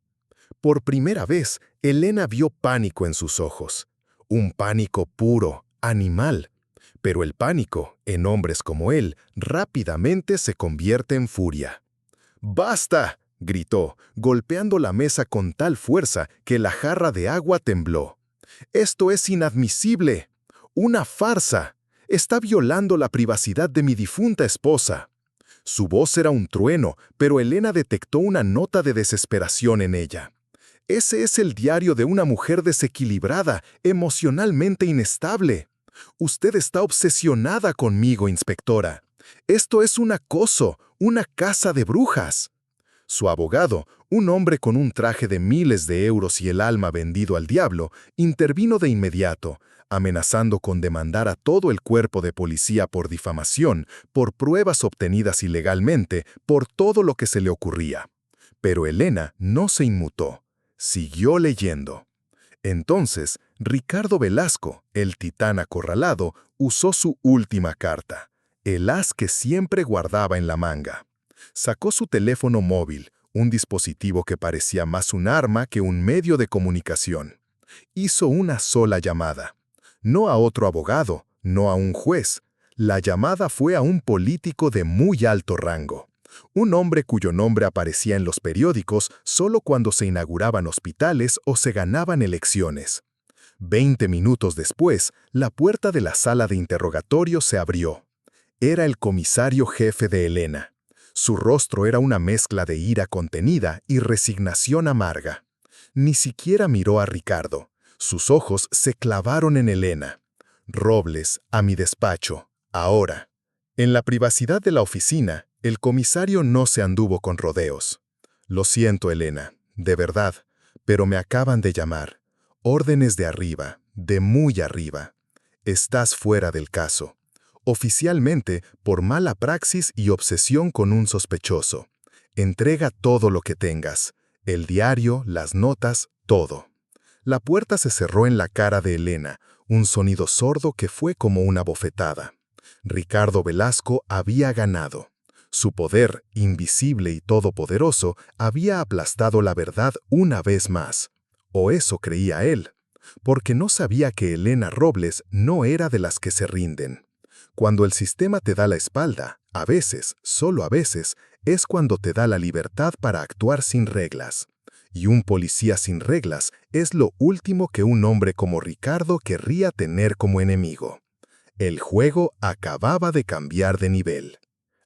Por primera vez, Elena vio pánico en sus ojos. Un pánico puro, animal. Pero el pánico, en hombres como él, rápidamente se convierte en furia. ¡Basta!, gritó, golpeando la mesa con tal fuerza que la jarra de agua tembló. «Esto es inadmisible. Una farsa. Está violando la privacidad de mi difunta esposa». Su voz era un trueno, pero Elena detectó una nota de desesperación en ella. «Ese es el diario de una mujer desequilibrada, emocionalmente inestable. Usted está obsesionada conmigo, inspectora. Esto es un acoso, una caza de brujas». Su abogado, un hombre con un traje de miles de euros y el alma vendido al diablo, intervino de inmediato, amenazando con demandar a todo el cuerpo de policía por difamación, por pruebas obtenidas ilegalmente, por todo lo que se le ocurría. Pero Elena no se inmutó. Siguió leyendo. Entonces, Ricardo Velasco, el titán acorralado, usó su última carta, el as que siempre guardaba en la manga. Sacó su teléfono móvil, un dispositivo que parecía más un arma que un medio de comunicación. Hizo una sola llamada. No a otro abogado, no a un juez. La llamada fue a un político de muy alto rango. Un hombre cuyo nombre aparecía en los periódicos solo cuando se inauguraban hospitales o se ganaban elecciones. 20 minutos después, la puerta de la sala de interrogatorio se abrió. Era el comisario jefe de Elena. Su rostro era una mezcla de ira contenida y resignación amarga. Ni siquiera miró a Ricardo. Sus ojos se clavaron en Elena. Robles, a mi despacho, ahora. En la privacidad de la oficina, el comisario no se anduvo con rodeos. Lo siento, Elena, de verdad, pero me acaban de llamar. Órdenes de arriba, de muy arriba. Estás fuera del caso. Oficialmente, por mala praxis y obsesión con un sospechoso. Entrega todo lo que tengas. El diario, las notas, todo. La puerta se cerró en la cara de Elena, un sonido sordo que fue como una bofetada. Ricardo Velasco había ganado. Su poder, invisible y todopoderoso, había aplastado la verdad una vez más. O eso creía él, porque no sabía que Elena Robles no era de las que se rinden. Cuando el sistema te da la espalda, a veces, solo a veces, es cuando te da la libertad para actuar sin reglas. Y un policía sin reglas es lo último que un hombre como Ricardo querría tener como enemigo. El juego acababa de cambiar de nivel.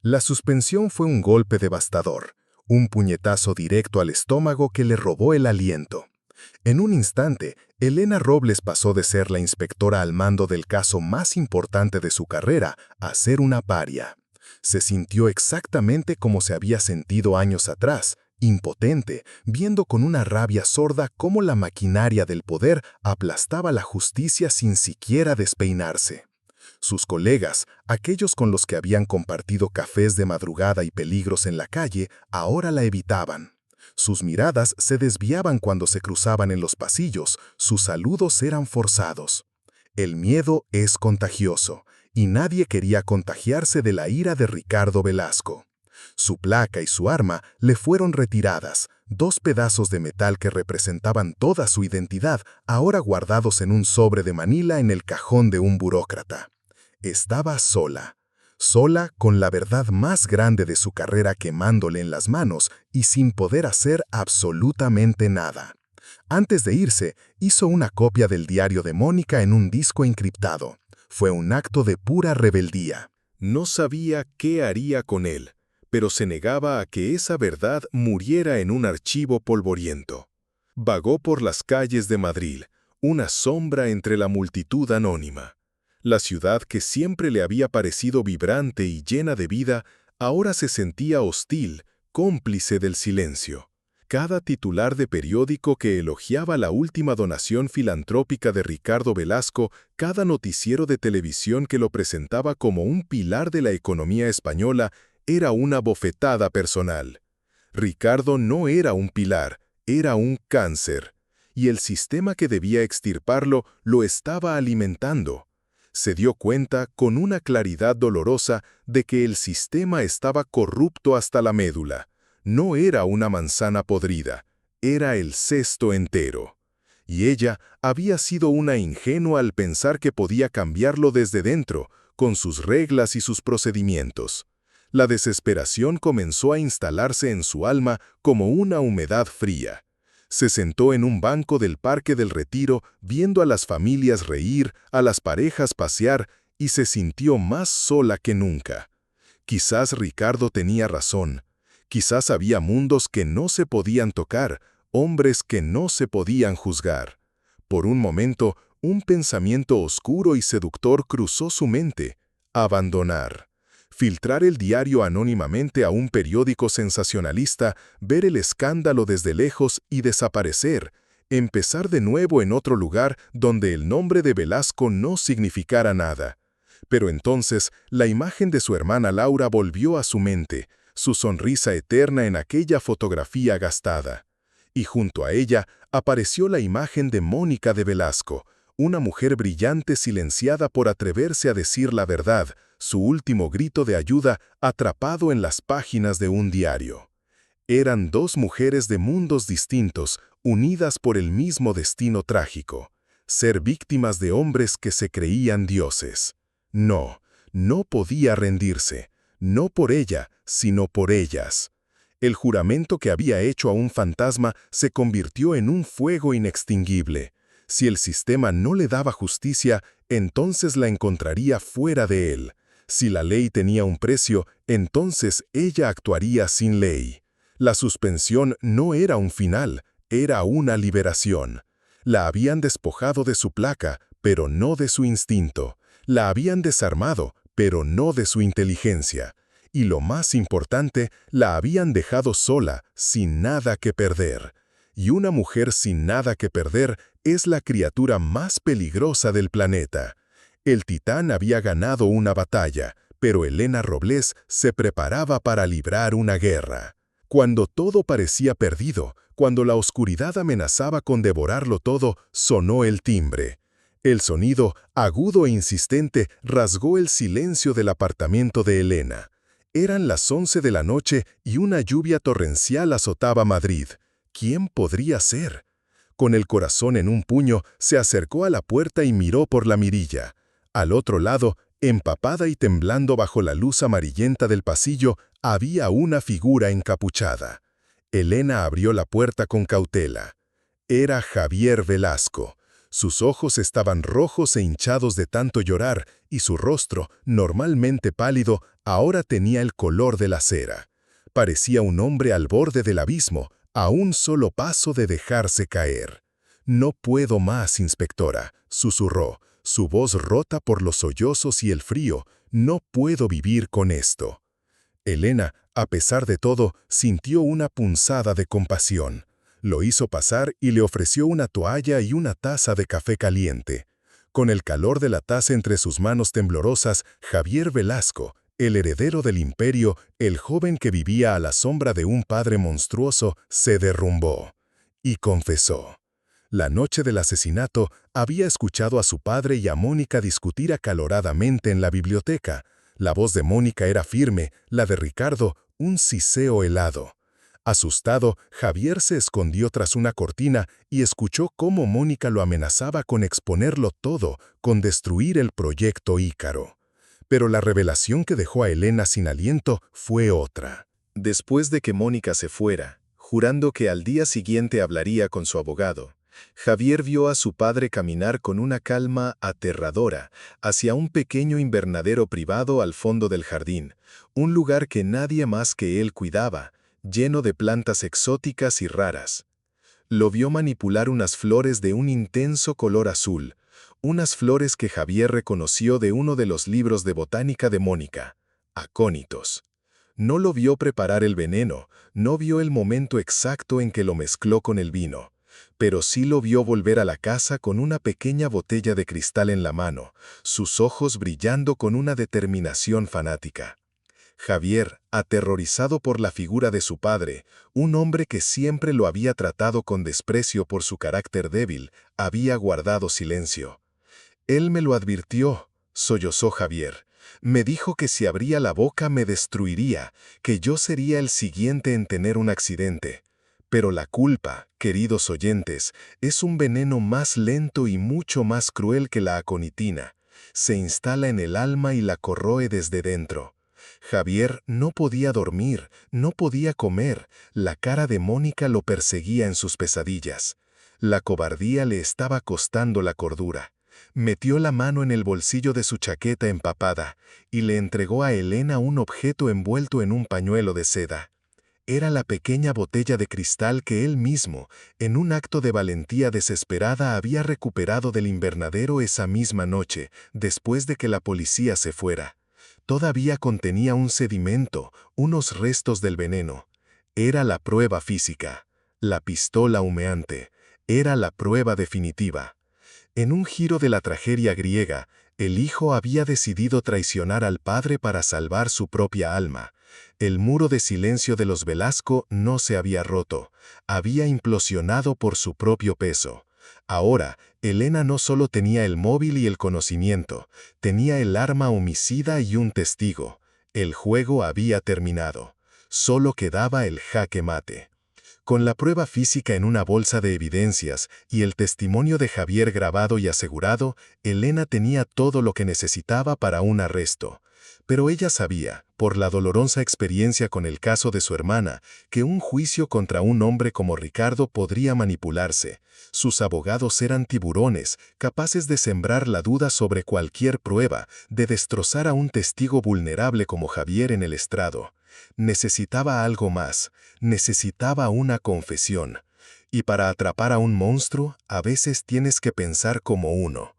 La suspensión fue un golpe devastador, un puñetazo directo al estómago que le robó el aliento. En un instante, Elena Robles pasó de ser la inspectora al mando del caso más importante de su carrera a ser una paria. Se sintió exactamente como se había sentido años atrás, impotente, viendo con una rabia sorda cómo la maquinaria del poder aplastaba la justicia sin siquiera despeinarse. Sus colegas, aquellos con los que habían compartido cafés de madrugada y peligros en la calle, ahora la evitaban. Sus miradas se desviaban cuando se cruzaban en los pasillos, sus saludos eran forzados. El miedo es contagioso, y nadie quería contagiarse de la ira de Ricardo Velasco. Su placa y su arma le fueron retiradas, dos pedazos de metal que representaban toda su identidad, ahora guardados en un sobre de Manila en el cajón de un burócrata. Estaba sola. Sola con la verdad más grande de su carrera quemándole en las manos y sin poder hacer absolutamente nada. Antes de irse, hizo una copia del diario de Mónica en un disco encriptado. Fue un acto de pura rebeldía. No sabía qué haría con él, pero se negaba a que esa verdad muriera en un archivo polvoriento. Vagó por las calles de Madrid, una sombra entre la multitud anónima. La ciudad que siempre le había parecido vibrante y llena de vida, ahora se sentía hostil, cómplice del silencio. Cada titular de periódico que elogiaba la última donación filantrópica de Ricardo Velasco, cada noticiero de televisión que lo presentaba como un pilar de la economía española, era una bofetada personal. Ricardo no era un pilar, era un cáncer, y el sistema que debía extirparlo lo estaba alimentando. Se dio cuenta con una claridad dolorosa de que el sistema estaba corrupto hasta la médula. No era una manzana podrida, era el cesto entero. Y ella había sido una ingenua al pensar que podía cambiarlo desde dentro, con sus reglas y sus procedimientos. La desesperación comenzó a instalarse en su alma como una humedad fría. Se sentó en un banco del Parque del Retiro viendo a las familias reír, a las parejas pasear, y se sintió más sola que nunca. Quizás Ricardo tenía razón. Quizás había mundos que no se podían tocar, hombres que no se podían juzgar. Por un momento, un pensamiento oscuro y seductor cruzó su mente: abandonar. Filtrar el diario anónimamente a un periódico sensacionalista, ver el escándalo desde lejos y desaparecer, empezar de nuevo en otro lugar donde el nombre de Velasco no significara nada. Pero entonces la imagen de su hermana Laura volvió a su mente, su sonrisa eterna en aquella fotografía gastada. Y junto a ella apareció la imagen de Mónica de Velasco, una mujer brillante silenciada por atreverse a decir la verdad, su último grito de ayuda atrapado en las páginas de un diario. Eran dos mujeres de mundos distintos, unidas por el mismo destino trágico: ser víctimas de hombres que se creían dioses. No, no podía rendirse, no por ella, sino por ellas. El juramento que había hecho a un fantasma se convirtió en un fuego inextinguible. Si el sistema no le daba justicia, entonces la encontraría fuera de él. Si la ley tenía un precio, entonces ella actuaría sin ley. La suspensión no era un final, era una liberación. La habían despojado de su placa, pero no de su instinto. La habían desarmado, pero no de su inteligencia. Y lo más importante, la habían dejado sola, sin nada que perder. Y una mujer sin nada que perder es la criatura más peligrosa del planeta. El titán había ganado una batalla, pero Elena Robles se preparaba para librar una guerra. Cuando todo parecía perdido, cuando la oscuridad amenazaba con devorarlo todo, sonó el timbre. El sonido, agudo e insistente, rasgó el silencio del apartamento de Elena. Eran las 11 de la noche y una lluvia torrencial azotaba Madrid. ¿Quién podría ser? Con el corazón en un puño, se acercó a la puerta y miró por la mirilla. Al otro lado, empapada y temblando bajo la luz amarillenta del pasillo, había una figura encapuchada. Elena abrió la puerta con cautela. Era Javier Velasco. Sus ojos estaban rojos e hinchados de tanto llorar, y su rostro, normalmente pálido, ahora tenía el color de la cera. Parecía un hombre al borde del abismo, a un solo paso de dejarse caer. «No puedo más, inspectora», susurró, su voz rota por los sollozos y el frío. «No puedo vivir con esto». Elena, a pesar de todo, sintió una punzada de compasión. Lo hizo pasar y le ofreció una toalla y una taza de café caliente. Con el calor de la taza entre sus manos temblorosas, Javier Velasco, el heredero del imperio, el joven que vivía a la sombra de un padre monstruoso, se derrumbó. Y confesó. La noche del asesinato, había escuchado a su padre y a Mónica discutir acaloradamente en la biblioteca. La voz de Mónica era firme, la de Ricardo, un siseo helado. Asustado, Javier se escondió tras una cortina y escuchó cómo Mónica lo amenazaba con exponerlo todo, con destruir el proyecto Ícaro. Pero la revelación que dejó a Elena sin aliento fue otra. Después de que Mónica se fuera, jurando que al día siguiente hablaría con su abogado, Javier vio a su padre caminar con una calma aterradora hacia un pequeño invernadero privado al fondo del jardín, un lugar que nadie más que él cuidaba, lleno de plantas exóticas y raras. Lo vio manipular unas flores de un intenso color azul, unas flores que Javier reconoció de uno de los libros de botánica de Mónica, acónitos. No lo vio preparar el veneno, no vio el momento exacto en que lo mezcló con el vino, pero sí lo vio volver a la casa con una pequeña botella de cristal en la mano, sus ojos brillando con una determinación fanática. Javier, aterrorizado por la figura de su padre, un hombre que siempre lo había tratado con desprecio por su carácter débil, había guardado silencio. «Él me lo advirtió», sollozó Javier. «Me dijo que si abría la boca me destruiría, que yo sería el siguiente en tener un accidente. Pero la culpa, queridos oyentes, es un veneno más lento y mucho más cruel que la aconitina. Se instala en el alma y la corroe desde dentro». Javier no podía dormir, no podía comer, la cara de Mónica lo perseguía en sus pesadillas. La cobardía le estaba costando la cordura. Metió la mano en el bolsillo de su chaqueta empapada y le entregó a Elena un objeto envuelto en un pañuelo de seda. Era la pequeña botella de cristal que él mismo, en un acto de valentía desesperada, había recuperado del invernadero esa misma noche, después de que la policía se fuera. Todavía contenía un sedimento, unos restos del veneno. Era la prueba física, la pistola humeante, era la prueba definitiva. En un giro de la tragedia griega, el hijo había decidido traicionar al padre para salvar su propia alma. El muro de silencio de los Velasco no se había roto, había implosionado por su propio peso. Ahora, Elena no solo tenía el móvil y el conocimiento, tenía el arma homicida y un testigo. El juego había terminado. Solo quedaba el jaque mate. Con la prueba física en una bolsa de evidencias y el testimonio de Javier grabado y asegurado, Elena tenía todo lo que necesitaba para un arresto. Pero ella sabía, por la dolorosa experiencia con el caso de su hermana, que un juicio contra un hombre como Ricardo podría manipularse. Sus abogados eran tiburones, capaces de sembrar la duda sobre cualquier prueba, de destrozar a un testigo vulnerable como Javier en el estrado. Necesitaba algo más, necesitaba una confesión. Y para atrapar a un monstruo, a veces tienes que pensar como uno.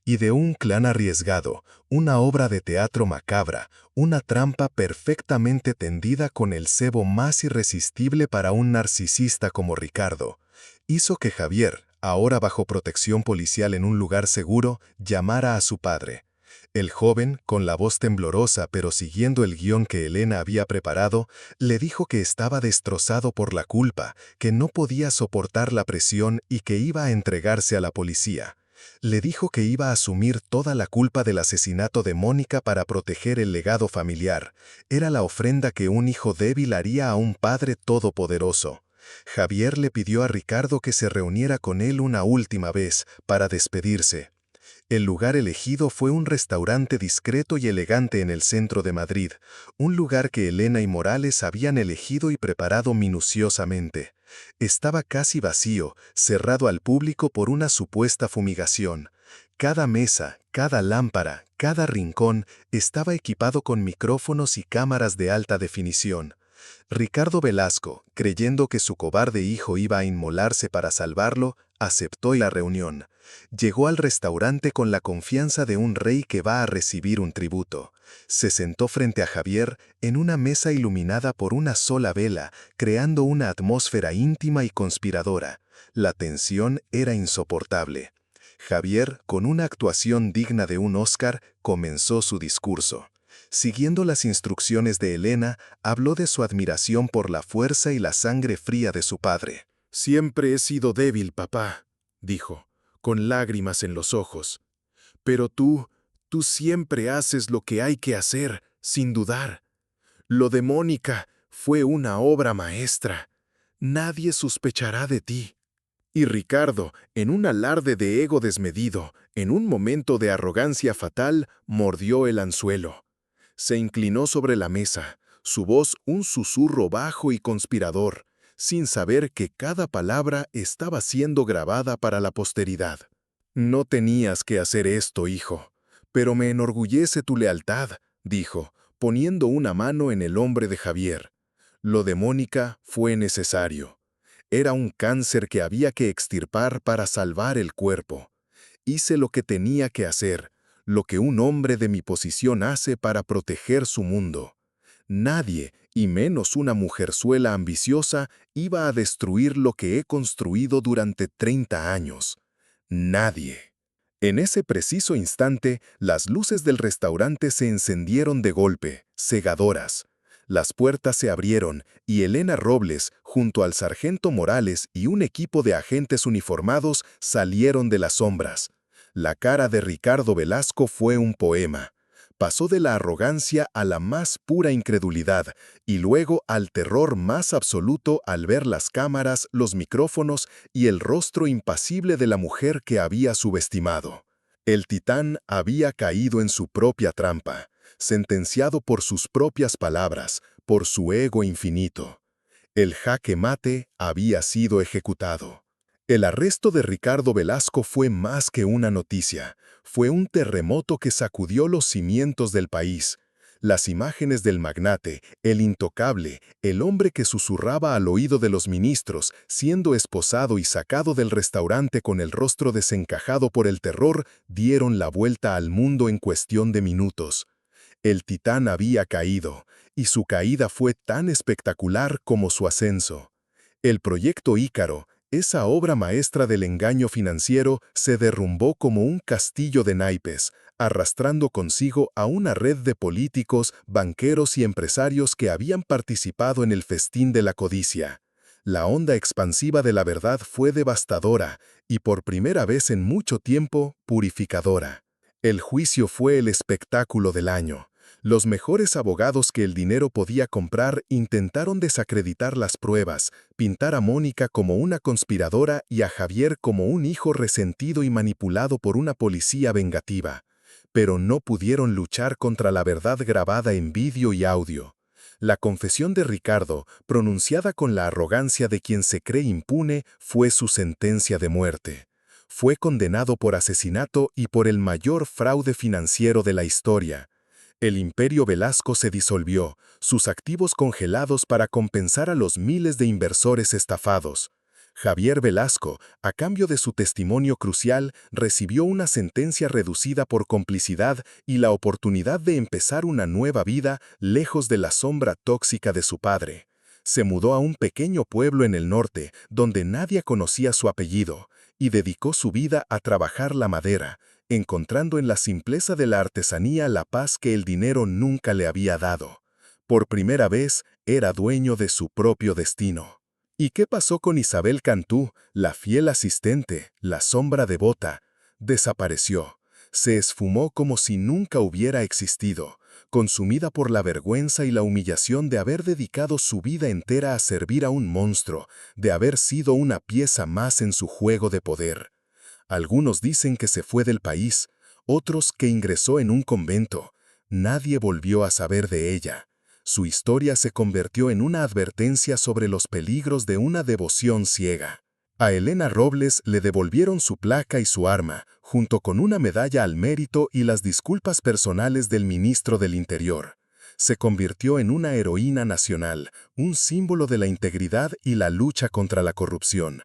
y de un clan arriesgado, una obra de teatro macabra, una trampa perfectamente tendida con el cebo más irresistible para un narcisista como Ricardo, hizo que Javier, ahora bajo protección policial en un lugar seguro, llamara a su padre. El joven, con la voz temblorosa pero siguiendo el guión que Elena había preparado, le dijo que estaba destrozado por la culpa, que no podía soportar la presión y que iba a entregarse a la policía. Le dijo que iba a asumir toda la culpa del asesinato de Mónica para proteger el legado familiar. Era la ofrenda que un hijo débil haría a un padre todopoderoso. Javier le pidió a Ricardo que se reuniera con él una última vez para despedirse. El lugar elegido fue un restaurante discreto y elegante en el centro de Madrid, un lugar que Elena y Morales habían elegido y preparado minuciosamente. Estaba casi vacío, cerrado al público por una supuesta fumigación. Cada mesa, cada lámpara, cada rincón estaba equipado con micrófonos y cámaras de alta definición. Ricardo Velasco, creyendo que su cobarde hijo iba a inmolarse para salvarlo, aceptó la reunión. Llegó al restaurante con la confianza de un rey que va a recibir un tributo. Se sentó frente a Javier en una mesa iluminada por una sola vela, creando una atmósfera íntima y conspiradora. La tensión era insoportable. Javier, con una actuación digna de un Oscar, comenzó su discurso. Siguiendo las instrucciones de Elena, habló de su admiración por la fuerza y la sangre fría de su padre. «Siempre he sido débil, papá», dijo, con lágrimas en los ojos. «Pero tú siempre haces lo que hay que hacer, sin dudar. Lo de Mónica fue una obra maestra. Nadie sospechará de ti». Y Ricardo, en un alarde de ego desmedido, en un momento de arrogancia fatal, mordió el anzuelo. Se inclinó sobre la mesa, su voz un susurro bajo y conspirador, sin saber que cada palabra estaba siendo grabada para la posteridad. «No tenías que hacer esto, hijo, pero me enorgullece tu lealtad», dijo, poniendo una mano en el hombro de Javier. «Lo de Mónica fue necesario. Era un cáncer que había que extirpar para salvar el cuerpo. Hice lo que tenía que hacer, lo que un hombre de mi posición hace para proteger su mundo. Nadie, y menos una mujerzuela ambiciosa, iba a destruir lo que he construido durante 30 años. Nadie». En ese preciso instante, las luces del restaurante se encendieron de golpe, cegadoras. Las puertas se abrieron y Elena Robles, junto al sargento Morales y un equipo de agentes uniformados, salieron de las sombras. La cara de Ricardo Velasco fue un poema. Pasó de la arrogancia a la más pura incredulidad y luego al terror más absoluto al ver las cámaras, los micrófonos y el rostro impasible de la mujer que había subestimado. El titán había caído en su propia trampa, sentenciado por sus propias palabras, por su ego infinito. El jaque mate había sido ejecutado. El arresto de Ricardo Velasco fue más que una noticia, fue un terremoto que sacudió los cimientos del país. Las imágenes del magnate, el intocable, el hombre que susurraba al oído de los ministros, siendo esposado y sacado del restaurante con el rostro desencajado por el terror, dieron la vuelta al mundo en cuestión de minutos. El titán había caído, y su caída fue tan espectacular como su ascenso. El proyecto Ícaro, esa obra maestra del engaño financiero, se derrumbó como un castillo de naipes, arrastrando consigo a una red de políticos, banqueros y empresarios que habían participado en el festín de la codicia. La onda expansiva de la verdad fue devastadora y por primera vez en mucho tiempo, purificadora. El juicio fue el espectáculo del año. Los mejores abogados que el dinero podía comprar intentaron desacreditar las pruebas, pintar a Mónica como una conspiradora y a Javier como un hijo resentido y manipulado por una policía vengativa. Pero no pudieron luchar contra la verdad grabada en vídeo y audio. La confesión de Ricardo, pronunciada con la arrogancia de quien se cree impune, fue su sentencia de muerte. Fue condenado por asesinato y por el mayor fraude financiero de la historia. El imperio Velasco se disolvió, sus activos congelados para compensar a los miles de inversores estafados. Javier Velasco, a cambio de su testimonio crucial, recibió una sentencia reducida por complicidad y la oportunidad de empezar una nueva vida lejos de la sombra tóxica de su padre. Se mudó a un pequeño pueblo en el norte, donde nadie conocía su apellido, y dedicó su vida a trabajar la madera, encontrando en la simpleza de la artesanía la paz que el dinero nunca le había dado. Por primera vez, era dueño de su propio destino. ¿Y qué pasó con Isabel Cantú, la fiel asistente, la sombra devota? Desapareció. Se esfumó como si nunca hubiera existido, consumida por la vergüenza y la humillación de haber dedicado su vida entera a servir a un monstruo, de haber sido una pieza más en su juego de poder. Algunos dicen que se fue del país, otros que ingresó en un convento. Nadie volvió a saber de ella. Su historia se convirtió en una advertencia sobre los peligros de una devoción ciega. A Elena Robles le devolvieron su placa y su arma, junto con una medalla al mérito y las disculpas personales del ministro del Interior. Se convirtió en una heroína nacional, un símbolo de la integridad y la lucha contra la corrupción.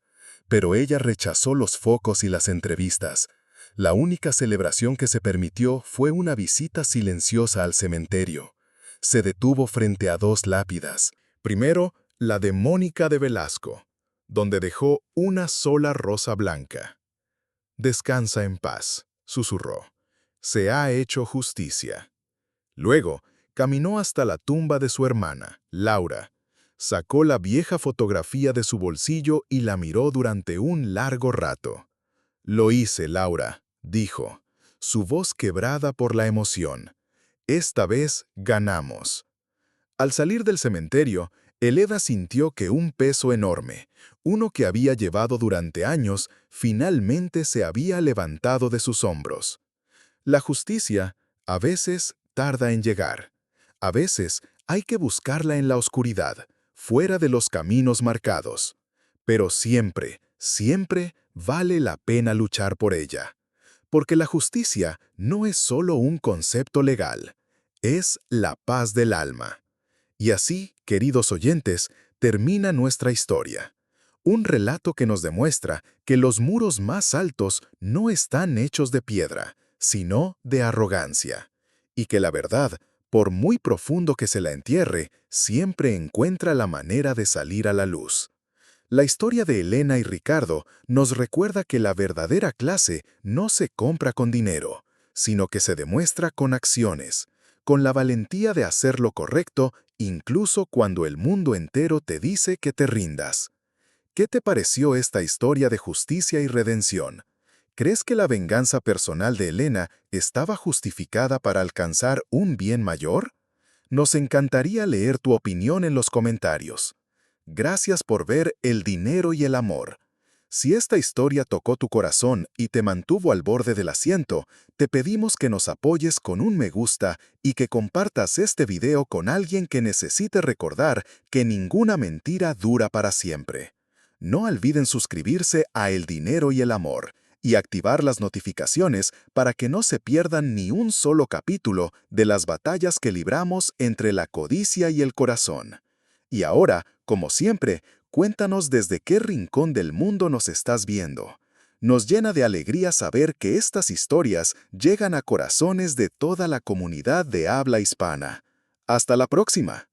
Pero ella rechazó los focos y las entrevistas. La única celebración que se permitió fue una visita silenciosa al cementerio. Se detuvo frente a dos lápidas. Primero, la de Mónica de Velasco, donde dejó una sola rosa blanca. «Descansa en paz», susurró. «Se ha hecho justicia». Luego, caminó hasta la tumba de su hermana, Laura. Sacó la vieja fotografía de su bolsillo y la miró durante un largo rato. «Lo hice, Laura», dijo, su voz quebrada por la emoción. «Esta vez ganamos». Al salir del cementerio, Elena sintió que un peso enorme, uno que había llevado durante años, finalmente se había levantado de sus hombros. La justicia, a veces, tarda en llegar. A veces, hay que buscarla en la oscuridad, fuera de los caminos marcados. Pero siempre, siempre vale la pena luchar por ella. Porque la justicia no es solo un concepto legal, es la paz del alma. Y así, queridos oyentes, termina nuestra historia. Un relato que nos demuestra que los muros más altos no están hechos de piedra, sino de arrogancia. Y que la verdad, por muy profundo que se la entierre, siempre encuentra la manera de salir a la luz. La historia de Elena y Ricardo nos recuerda que la verdadera clase no se compra con dinero, sino que se demuestra con acciones, con la valentía de hacer lo correcto incluso cuando el mundo entero te dice que te rindas. ¿Qué te pareció esta historia de justicia y redención? ¿Crees que la venganza personal de Elena estaba justificada para alcanzar un bien mayor? Nos encantaría leer tu opinión en los comentarios. Gracias por ver El dinero y el amor. Si esta historia tocó tu corazón y te mantuvo al borde del asiento, te pedimos que nos apoyes con un me gusta y que compartas este video con alguien que necesite recordar que ninguna mentira dura para siempre. No olviden suscribirse a El dinero y el amor y activar las notificaciones para que no se pierdan ni un solo capítulo de las batallas que libramos entre la codicia y el corazón. Y ahora, como siempre, cuéntanos desde qué rincón del mundo nos estás viendo. Nos llena de alegría saber que estas historias llegan a corazones de toda la comunidad de habla hispana. ¡Hasta la próxima!